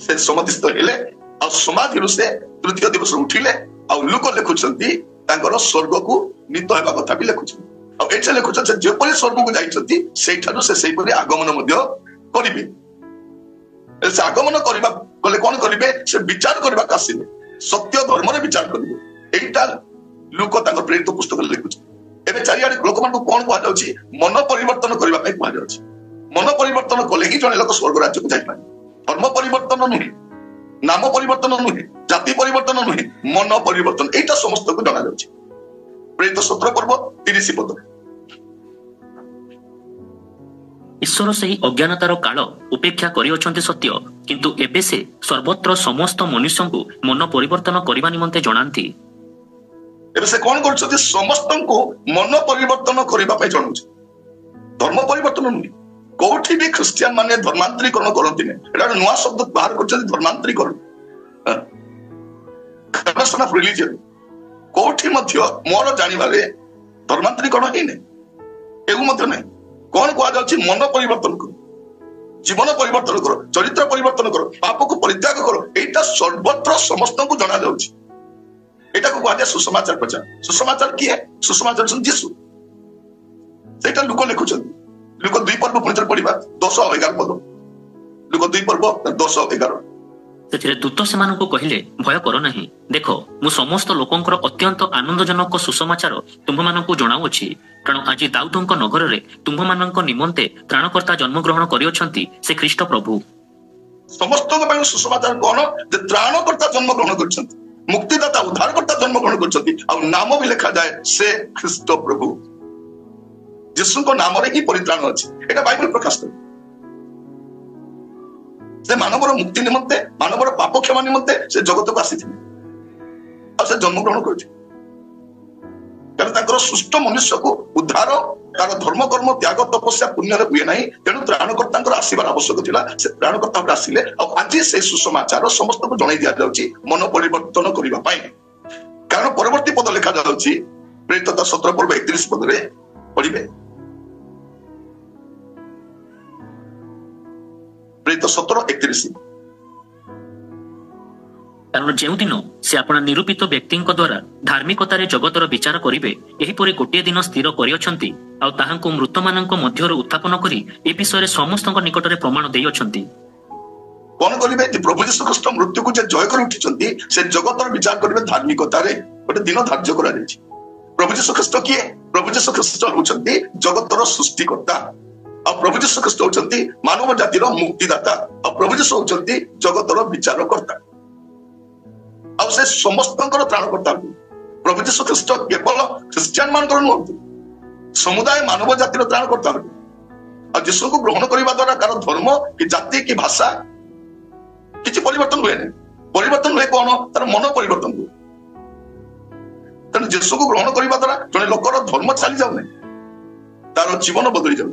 ସେ ସମାଧିସ୍ଥ ହେଲେ, ଆଉ ସମାଧିରୁ ସେ ତୃତୀୟ ଦିବସରେ ଉଠିଲେ। ଆଉ ଲୋକ ଲେଖୁଛନ୍ତି ତାଙ୍କର ସ୍ୱର୍ଗକୁ ନୀତ ହେବା କଥା ବି ଲେଖୁଛନ୍ତି। ଆଉ ଏଇଟା ଲେଖୁଛନ୍ତି ସେ ଯେପରି ସ୍ୱର୍ଗକୁ ଯାଇଛନ୍ତି ସେଇଠାରୁ ସେ ସେଇପରି ଆଗମନ ମଧ୍ୟ କରିବେ। ସେ ଆଗମନ କରିବା ଗଲେ କଣ କରିବେ? ସେ ବିଚାର କରିବାକୁ ଆସିବେ, ସତ୍ୟ ଧର୍ମରେ ବିଚାର କରିବେ। এইটা ଲୋକ ତାଙ୍କ ପ୍ରେରିତ ପୁସ୍ତକରେ ଲେଖୁଛନ୍ତି। ଏବେ ଚାରିଆଡେ ଲୋକମାନଙ୍କୁ କଣ କୁହାଯାଉଛି? ମନ ପରିବର୍ତ୍ତନ କରିବା ପାଇଁ କୁହାଯାଉଛି। ମନ ପରିବର୍ତ୍ତନ କଲେ ହିଁ ଜଣେ ଲୋକ ସ୍ୱର୍ଗ ରାଜ୍ୟକୁ ଯାଇପାରେ। ଧର୍ମ ପରିବର୍ତ୍ତନ ନୁହେଁ, ନାମ ପରିବର୍ତ୍ତନ ନୁହେଁ, ଜାତି ପରିବର୍ତ୍ତନ ନୁହେଁ, ମନ ପରିବର୍ତ୍ତନ। এইটা ସମସ୍ତଙ୍କୁ ଜଣାଯାଉଛି। ପ୍ରେରିତ 17 ପର୍ବ 30 ପଦ। ଈଶ୍ୱର ସେହି ଅଜ୍ଞାନତାର କାଳ ଉପେକ୍ଷା କରିଅଛନ୍ତି ସତ୍ୟ, କିନ୍ତୁ ଏବେ ସେ ସର୍ବତ୍ର ସମସ୍ତ ମନୁଷ୍ୟଙ୍କୁ ମନ ପରିବର୍ତ୍ତନ କରିବା ନିମନ୍ତେ ଜଣାନ୍ତି। ଏବେ ସେ କଣ କରୁଛନ୍ତି? ସମସ୍ତଙ୍କୁ ମନ ପରିବର୍ତ୍ତନ କରିବା ପାଇଁ ଜଣାଉଛି। ଧର୍ମ ପରିବର୍ତ୍ତନ ନୁହେଁ। କୋଉଠି ବି ଖ୍ରୀଷ୍ଟିଆନ ମାନେ ଧର୍ମାନ୍ତରୀକରଣ କରନ୍ତି ନାହିଁ। ଏଟା ଗୋଟେ ନୂଆ ଶବ୍ଦ ବାହାର କରୁଛନ୍ତି, ଧର୍ମାନ୍ତରୀକରଣ। କୋଉଠି ମଧ୍ୟ ମୋର ଜାଣିବାରେ ଧର୍ମାନ୍ତରୀକରଣ ହେଇନାହିଁ, ଏକୁ ମଧ୍ୟ ନାହିଁ। କଣ କୁହାଯାଉଛି? ମନ ପରିବର୍ତ୍ତନ କର, ଜୀବନ ପରିବର୍ତ୍ତନ କର, ଚରିତ୍ର ପରିବର୍ତ୍ତନ କର, ପାପକୁ ପରିତ୍ୟାଗ କର। এইটা ସର୍ବତ୍ର ସମସ୍ତଙ୍କୁ ଜଣାଯାଉଛି। ଏଟାକୁ କୁହାଯାଏ ସୁସମାଚାର ପ୍ରଚାର। ସୁସମାଚାର କିଏ? ସୁସମାଚାର ଯୀଶୁ। ସେଇଟା ଲୋକ ଲେଖୁଛନ୍ତି। ଲୋକ 2 ପର୍ବ ପୁଣିଥରେ ପଢିବା 10 ଆଉ 11 ପଦ। ଲୋକ 2 ପର୍ବ 10 ଆଉ 11। ସେଥିରେ ଦୂତ ସେମାନଙ୍କୁ କହିଲେ, ଭୟ କର ନାହିଁ। ଦେଖ, ମୁଁ ସମସ୍ତ ଲୋକଙ୍କର ଅତ୍ୟନ୍ତ ଆନନ୍ଦଜନକ ସୁସମାଚାର ତୁମ୍ଭମାନଙ୍କୁ ଜଣାଉଅଛି। କାରଣ ଆଜି ଦାଉଦଙ୍କ ନଗରରେ ତୁମ୍ଭମାନଙ୍କ ନିମନ୍ତେ ତ୍ରାଣକର୍ତ୍ତା ଜନ୍ମଗ୍ରହଣ କରିଅଛନ୍ତି, ସେ ଖ୍ରୀଷ୍ଟ ପ୍ରଭୁ। समस्त सुसमाचार कौन जे त्राणकर्ता जन्म ग्रहण कर मुक्तिदाता उद्धारकर्ता जन्म ग्रहण कर नाम भी लिखा जाए से ख्रीष्ट प्रभु यीशु को नाम रे ही परित्राण अच्छी एटा बाइबल प्रकाश करे से मानवर मुक्ति निमंते मानवर पाप क्षमा निमंते से जगत को आसी से जन्म ग्रहण कर सुष्ट मनुष्य को उद्धार तार धर्म कर्म त्याग तपस्या पुण्य हुए ना तेणु त्राणकर्ता आसबार आवश्यक था से त्राणकर्ता आसिले आज से सुसमाचार समस्त को जन दि जाऊँगी मन परिवर्तन करने कारण परवर्ती पद लिखा जाऊँगी प्रेरित 17 पर्व 31 पद पढ़े प्रेरित 17:31 कारण जेउदिन से आपण निरूपित व्यक्तिଙ୍କ द्वारा धार्मिकतारे जगतर विचार करिवे एहीपरि गोटे दिन स्थिर करियछंती आ ताहांको मृतमानଙ୍କ ମଧ୍ୟରୁ उत्थापन करी ए विषय समस्तଙ୍କ निकटरे प्रमाण देई अछंती कोन करिवे जे प्रभु यीशु ख्रीष्ट मृत्यु को जे जय कर उठिचंती से जगतर विचार करिवे धार्मिकतारे गोटे दिन धार्य करा जायछि प्रभु यीशु ख्रीष्ट किए प्रभु यीशु ख्रीष्ट होचंती जगतर सृष्टिकर्ता और प्रभु यीशु ख्रीष्ट होचंती मानव जातिर मुक्तिदाता और प्रभु यीशु होचंती जगतर विचारकर्ता और से समस्तंकर त्राणकर्ता प्रभु यीशु ख्रीष्ट केवल ख्रिस्टियन मानकर नुहंती समुदाय मानव जातिर त्राणकर्ता और यीशु को ग्रहण करने द्वारा कार धर्म कि जाति कि भाषा किसी परिवर्तन हुए नहीं परिवर्तन हुए कौन तार मन परिवर्तन हुए तेणु यीशु को ग्रहण करने द्वारा जड़े लोकर धर्म चली जाऊ तार जीवन बदली जाऊँ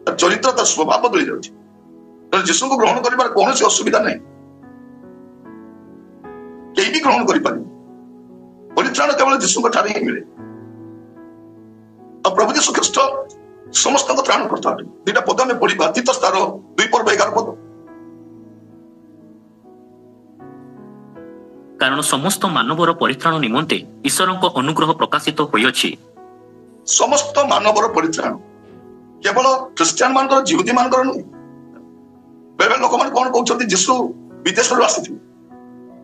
तार चरित्र तार स्वभाव बदली जाऊँ तेणु यीशु को ग्रहण कर कौन असुविधा नहीं कहीं भी ग्रहण कर परित्राण केवल यीशु ठारे ही मिले और प्रभु यीशु ख्रीष्ट समस्त त्राण करता दुईटा पद में पढ़ा तीतस तार 2 पर्व 11 पद कारण समस्त मानवर परित्राण निमंते ईश्वरଙ୍କ अनुग्रह प्रकाशित होइछि समस्त मानवर परित्राण केवल ख्रिस्टियन मानकर जिहुदी मानकर नुहे बेबे लोक मान कोन कहउछथि यीशु विदेश रो आसीथि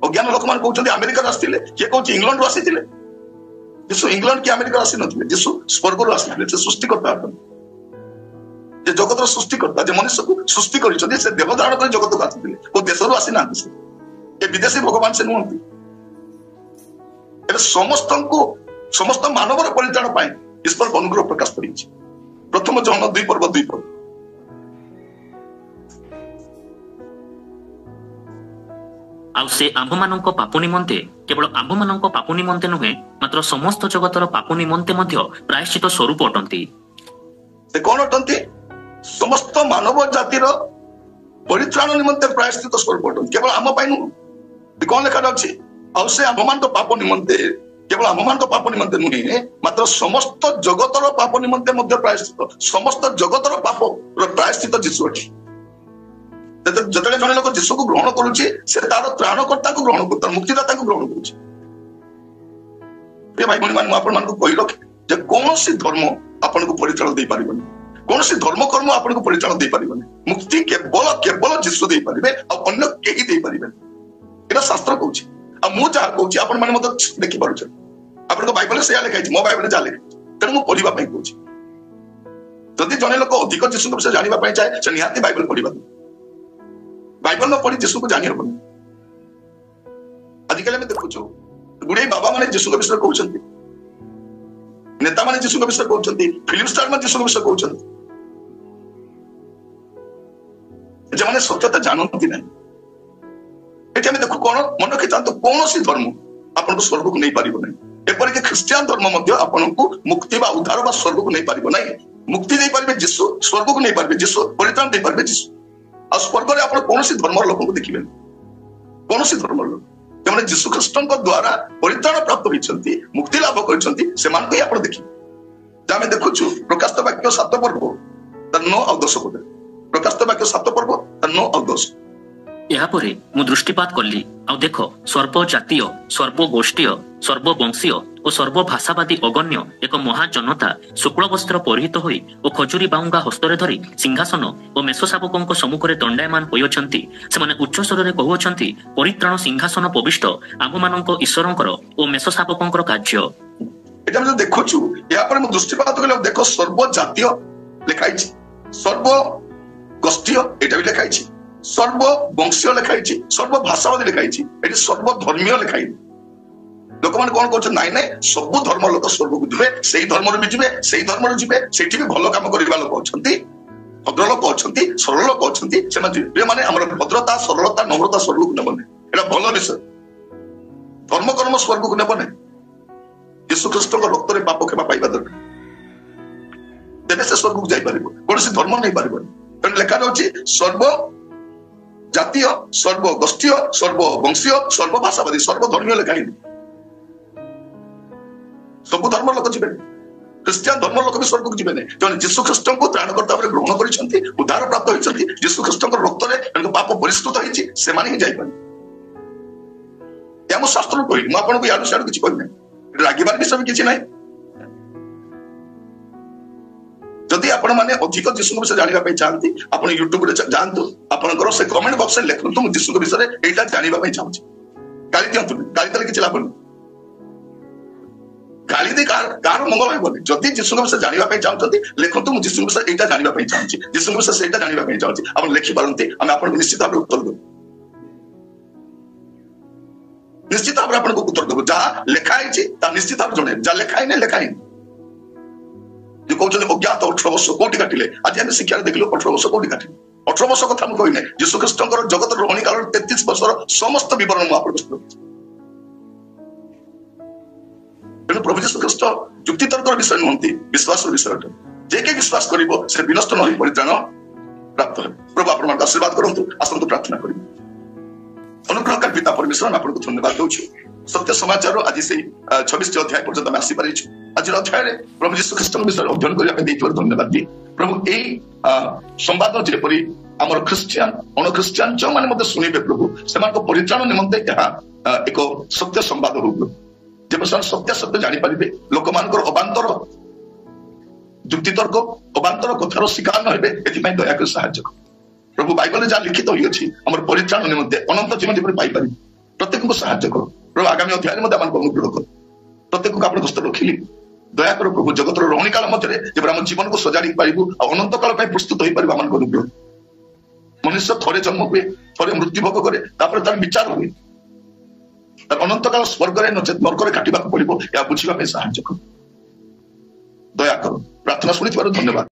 अज्ञान लोक मान कहउछथि अमेरिका रो आसीथिले के कहउछि इंग्लैंड रो आसीथिले यीशु इंग्लैंड की अमेरिका आसी नथिले यीशु स्वर्ग रो आसीथिले से सृष्टिकर्ता जे जगत रो सृष्टिकर्ता जे मनुष्य को सृष्टि करिछथि से देह धारण कर जगत को आसीथिले को देश रो आसी नाथि से ए विदेशी भगवान से नुहंती समस्त मानवर परित्राण पाए ईश्वर अनुग्रह प्रकाश कर प्रथम जन 2 पर्व 2 पर्व आउ से आम्भमानଙ୍କ पाप निमंते केवल आम्भमानଙ୍କ पाप निमंते नुहे मात्र समस्त जगतर पाप निमंते मध्य प्रायश्चित स्वरूप अटंती से कौन अटंती समस्त मानव जातिर परित्राण निमंते प्रायश्चित स्वरूप अटंती केवल आम पाई नु कौन लिखा जाउछि आउ से आम्भमान पाप निमंते केवल आम्भमान पाप निमंते नुहे मात्र समस्त जगतर पाप निमंते मध्य प्रायश्चित समस्त जगतर पाप प्रायश्चित यीशु अछि जतले जने लोक यीशु को ग्रहण करूछि से तार त्राणकर्ता को ग्रहण करता मुक्तिदाता को ग्रहण करूछि ए भाई मान आपण मान को कहि रखे जे कोनोसी धर्म आपण को परित्राण दे परिबनी कोनोसी धर्म कर्म आपण को परित्राण दे परिबनी मुक्ति केवल केवल यीशु दे परिबे आ अन्य केही दे परिबे एटा शास्त्र कहूछि आ मु जा कहूछि आपण माने मत देखि पारुछ आपण को बाइबल से या लिखा छै मो बाइबल जा लिखा तेनु मु पढिबा पई कहूछि जदि जने लोक अधिक यीशु विषय जानिबा पई चाहे से निहाती बाइबल पढिबा बाइबल न पढ़ी यीशु को जानी हबनी आजिकल में देखुछु गुडे बाबा माने यीशु के विषय कहउछंती नेता माने यीशु के विषय कहउछंती फिल्म स्टार माने यीशु के विषय कहउछंती जमाने सत्यता जानती नहीं एटा में देखु कोन मन के जानतो कोनोसी धर्म आपन को स्वर्ग को नहीं पारिबो नहीं एपर के क्रिश्चियन धर्म मध्य आपन को मुक्ति बा उद्धार बा स्वर्ग को नहीं पारिबो नहीं मुक्ति नहीं पारिबे यीशु स्वर्ग को नहीं पारिबे यीशु परित्राण नहीं पारिबे यीशु आ स्वर्ग रे आपण कोनोसी धर्म लोक को देखिबे कोनोसी धर्म लोक जमाने यीशु ख्रीष्टन को द्वारा परित्राण प्राप्त होइछंती मुक्ति लाभ करिछंती से मान को आपण देखि जामे देखुछु प्रकाशित वाक्य 7 पर्व त 9 और 10 पद प्रकाशित वाक्य 7 पर्व त 9 और 10 यापरे मु दृष्टिपात कली आ देख सर्व जातीय सर्व गोष्ठीय सर्व वंशीय और सर्व भाषावादी अगण्य एक महाजनता शुक्ल वस्त्र परिहित होई और खजुरी बाउंगा हस्तरे धरी सिंहासन और मेषशावकଙ୍କ ସମ୍ମୁଖରେ ଦଣ୍ଡାୟମାନ ହୋଇଅଛନ୍ତି ସେମାନେ ଉଚ୍ଚ ସ୍ୱରରେ କହୁଅଛନ୍ତି ପରିତ୍ରାଣ ସିଂହାସନ ପବିଷ୍ଟ ଆମ୍ଭମାନଙ୍କ ଈଶ୍ୱରଙ୍କର ଓ ମେଷଶାବକଙ୍କର କାର୍ଯ୍ୟ এটা আমরা দেখুଛୁ या पर मु दृष्टिपात कले देखो सर्व जातीय लिखाई सर्व गोष्ठीय एटा भी लिखाई ସର୍ବବଂଶୀୟ ଲେଖା ହେଇଛି, ସର୍ବଭାଷାବାଦୀ ଲେଖା ହେଇଛି, ଏଠି ସର୍ବଧର୍ମୀୟ ଲେଖା ହେଇନି। ଲୋକମାନେ କଣ କରୁଛନ୍ତି, ନାଇଁ ନାଇଁ ସବୁ ଧର୍ମ ଲୋକ ସ୍ୱର୍ଗକୁ ଯିବେ, ସେଇ ଧର୍ମରୁ ବି ଯିବେ, ସେଇ ଧର୍ମରୁ ଯିବେ, ସେଇଠି ବି ଭଲ କାମ କରିବା ଲୋକ ଅଛନ୍ତି, ଭଦ୍ର ଲୋକ ଅଛନ୍ତି, ସରଳ ଲୋକ ଅଛନ୍ତି, ସେମାନେ ଯିବେ। ମାନେ ଆମର ଭଦ୍ରତା, ସରଳତା, ନମ୍ରତା ସ୍ୱର୍ଗକୁ ନେବ ନାହିଁ, ଏଇଟା ଭଲ ବିଷୟ। ଧର୍ମ କର୍ମ ସ୍ୱର୍ଗକୁ ନେବ ନାହିଁ। ଯୀଶୁ ଖ୍ରୀଷ୍ଟଙ୍କ ରକ୍ତରେ ପାପ କ୍ଷମା ପାଇବା ଦରକାର, ତେବେ ସେ ସ୍ୱର୍ଗକୁ ଯାଇପାରିବ, କୌଣସି ଧର୍ମ ନେଇପାରିବନି। ତେଣୁ ଲେଖା ରହିଛି ସର୍ବ ଜାତୀୟ, ସର୍ବଗୋଷ୍ଠୀୟ, ସର୍ବବଂଶୀୟ, ସର୍ବଭାଷାବାଦୀ, ସର୍ବଧର୍ମୀୟ ଲେଖା ହେଇନି। ସବୁ ଧର୍ମ ଲୋକ ଯିବେନି, ଖ୍ରୀଷ୍ଟିଆନ ଧର୍ମ ଲୋକ ବି ସ୍ୱର୍ଗକୁ ଯିବେନି। ତେଣୁ ଯୀଶୁ ଖ୍ରୀଷ୍ଟଙ୍କୁ ତ୍ରାଣକର୍ତ୍ତା ଭାବରେ ଗ୍ରହଣ କରିଛନ୍ତି, ଉଦ୍ଧାର ପ୍ରାପ୍ତ ହୋଇଛନ୍ତି, ଯୀଶୁ ଖ୍ରୀଷ୍ଟଙ୍କ ରକ୍ତରେ ତାଙ୍କ ପାପ ପରିଷ୍କୃତ ହେଇଛି, ସେମାନେ ହିଁ ଯାଇପାରିବେ। ଏହା ମୁଁ ଶାସ୍ତ୍ରରୁ କହିଲି, ମୁଁ ଆପଣଙ୍କୁ ଇଆଡୁ ସିଆଡୁ କିଛି କହିନାହିଁ, ରାଗିବାର ବିଷୟ ବି କିଛି ନାହିଁ। ଯଦି ଆପଣ ମାନେ ଅଧିକ ଯୀଶୁଙ୍କ ବିଷୟରେ ଜାଣିବା ପାଇଁ ଚାହାନ୍ତି, ଆପଣ ୟୁଟ୍ୟୁବରେ ଯାଆନ୍ତୁ, ଆପଣଙ୍କର ସେ କମେଣ୍ଟ ବକ୍ସରେ ଲେଖନ୍ତୁ ମୁଁ ଯୀଶୁଙ୍କ ବିଷୟରେ ଏଇଟା ଜାଣିବା ପାଇଁ ଚାହୁଁଛି। ଗାଳି ଦିଅନ୍ତୁନି, ଗାଳି ଦେଲେ କିଛି ଲାଭ ନାହିଁ। ଗାଳି ଦେଇ କାହାର ମଙ୍ଗଳ ହେବନି। ଯଦି ଯୀଶୁଙ୍କ ବିଷୟରେ ଜାଣିବା ପାଇଁ ଚାହୁଁଛନ୍ତି, ଲେଖନ୍ତୁ ମୁଁ ଯୀଶୁଙ୍କ ବିଷୟରେ ଏଇଟା ଜାଣିବା ପାଇଁ ଚାହୁଁଛି, ଯୀଶୁଙ୍କ ବିଷୟରେ ସେଇଟା ଜାଣିବା ପାଇଁ ଚାହୁଁଛି। ଆପଣ ଲେଖିପାରନ୍ତି, ଆମେ ଆପଣଙ୍କୁ ନିଶ୍ଚିତ ଭାବରେ ଉତ୍ତର ଦେବୁ, ନିଶ୍ଚିତ ଭାବରେ ଆପଣଙ୍କୁ ଉତ୍ତର ଦେବୁ। ଯାହା ଲେଖା ହେଇଛି ତାହା ନିଶ୍ଚିତ ଭାବରେ ଜଣେଇବୁ, ଯାହା ଲେଖା ହେଇନି ଲେଖା ହେଇନି। ଯେ କହୁଛନ୍ତି ଅଜ୍ଞାତ 18 ବର୍ଷ କୋଉଠି କାଟିଲେ, ଆଜି ଆମେ ଶିକ୍ଷାରେ ଦେଖିଲୁ 18 ବର୍ଷ କୋଉଠି କାଟିଲେ। 18 ବର୍ଷ କଥା ମୁଁ କହିନାହିଁ, ଯୀଶୁ ଖ୍ରୀଷ୍ଟଙ୍କର ଜଗତର ରହଣୀ କାଳର 33 ବର୍ଷର ସମସ୍ତ ବିବରଣ ମୁଁ ଆପଣଙ୍କୁ ଦେଉଛି। ତେଣୁ ପ୍ରଭୁ ଯୀଶୁ ଖ୍ରୀଷ୍ଟ ଯୁକ୍ତିତର୍କର ବିଷୟ ନୁହନ୍ତି, ବିଶ୍ୱାସର ବିଷୟ ଅଟେ। ଯେ କିଏ ବିଶ୍ୱାସ କରିବ ସେ ବିନଷ୍ଟ ନ ହୋଇ ପରିତ୍ରାଣ ପ୍ରାପ୍ତ ହେବ। ପ୍ରଭୁ ଆପଣମାନଙ୍କୁ ଆଶୀର୍ବାଦ କରନ୍ତୁ। ଆସନ୍ତୁ ପ୍ରାର୍ଥନା କରିବୁ। ଅନୁଗ୍ରହକାର ପିତା ପରମେଶ୍ୱର, ଆପଣଙ୍କୁ ଧନ୍ୟବାଦ ଦଉଛୁ। ସତ୍ୟ ସମାଚାର ଆଜି ସେଇ 26ଟି ଅଧ୍ୟାୟ ପର୍ଯ୍ୟନ୍ତ ଆମେ ଆସିପାରିଛୁ। ଆଜିର ଅଧ୍ୟାୟରେ ପ୍ରଭୁ ଯୀଶୁ ଖ୍ରୀଷ୍ଟଙ୍କ ବିଷୟରେ ଅଧ୍ୟୟନ କରିବା ପାଇଁ ଦେଇଥିବାରୁ ଧନ୍ୟବାଦ ଦିଏ। ପ୍ରଭୁ ଏଇ ସମ୍ବାଦ ଯେପରି ଆମର ଖ୍ରୀଷ୍ଟିଆନ, ଅଣଖ୍ରୀଷ୍ଟିଆନ ଯେଉଁମାନେ ମଧ୍ୟ ଶୁଣିବେ ପ୍ରଭୁ, ସେମାନଙ୍କ ପରିତ୍ରାଣ ନିମନ୍ତେ ଏହା ଏକ ସତ୍ୟ ସମ୍ବାଦ ହଉ ପ୍ରଭୁ। ଯେବେ ସେମାନେ ସତ୍ୟ ସତ୍ୟ ଜାଣିପାରିବେ, ଲୋକମାନଙ୍କର ଅବାନ୍ତର ଯୁକ୍ତିତର୍କ, ଅବାନ୍ତର କଥାର ଶିକାର ନ ହେବେ, ଏଥିପାଇଁ ଦୟାକରି ସାହାଯ୍ୟ କର ପ୍ରଭୁ। ବାଇବଲରେ ଯାହା ଲିଖିତ ହୋଇଅଛି ଆମର ପରିତ୍ରାଣ ନିମନ୍ତେ, ଅନନ୍ତ ଜୀବନ ଯେପରି ପାଇପାରିବେ, ପ୍ରତ୍ୟେକଙ୍କୁ ସାହାଯ୍ୟ କର ପ୍ରଭୁ। ଆଗାମୀ ଅଧ୍ୟାୟରେ ମଧ୍ୟ ଆମକୁ ଅନୁଗ୍ରହ କର। ପ୍ରତ୍ୟେକଙ୍କୁ ଆପଣଙ୍କ ହସ୍ତରେ ରଖିଲି, ଦୟାକର ପ୍ରଭୁ। ଜଗତର ରହଣୀ କାଳ ମଧ୍ୟରେ ଯେପରି ଆମ ଜୀବନକୁ ସଜାଡ଼ି ପାରିବୁ ଆଉ ଅନନ୍ତ କାଳ ପାଇଁ ପ୍ରସ୍ତୁତ ହୋଇପାରିବୁ, ଆମକୁ ଅନୁଗ୍ରହ। ମନୁଷ୍ୟ ଥରେ ଜନ୍ମ ହୁଏ, ଥରେ ମୃତ୍ୟୁଭୋଗ କରେ, ତାପରେ ତାର ବିଚାର ହୁଏ, ତାର ଅନନ୍ତ କାଳ ସ୍ୱର୍ଗରେ ନଚେତ୍ ନର୍କରେ କାଟିବାକୁ ପଡିବ। ଏହା ବୁଝିବା ପାଇଁ ସାହାଯ୍ୟ କର, ଦୟା କର। ପ୍ରାର୍ଥନା ଶୁଣିଥିବାରୁ ଧନ୍ୟବାଦ।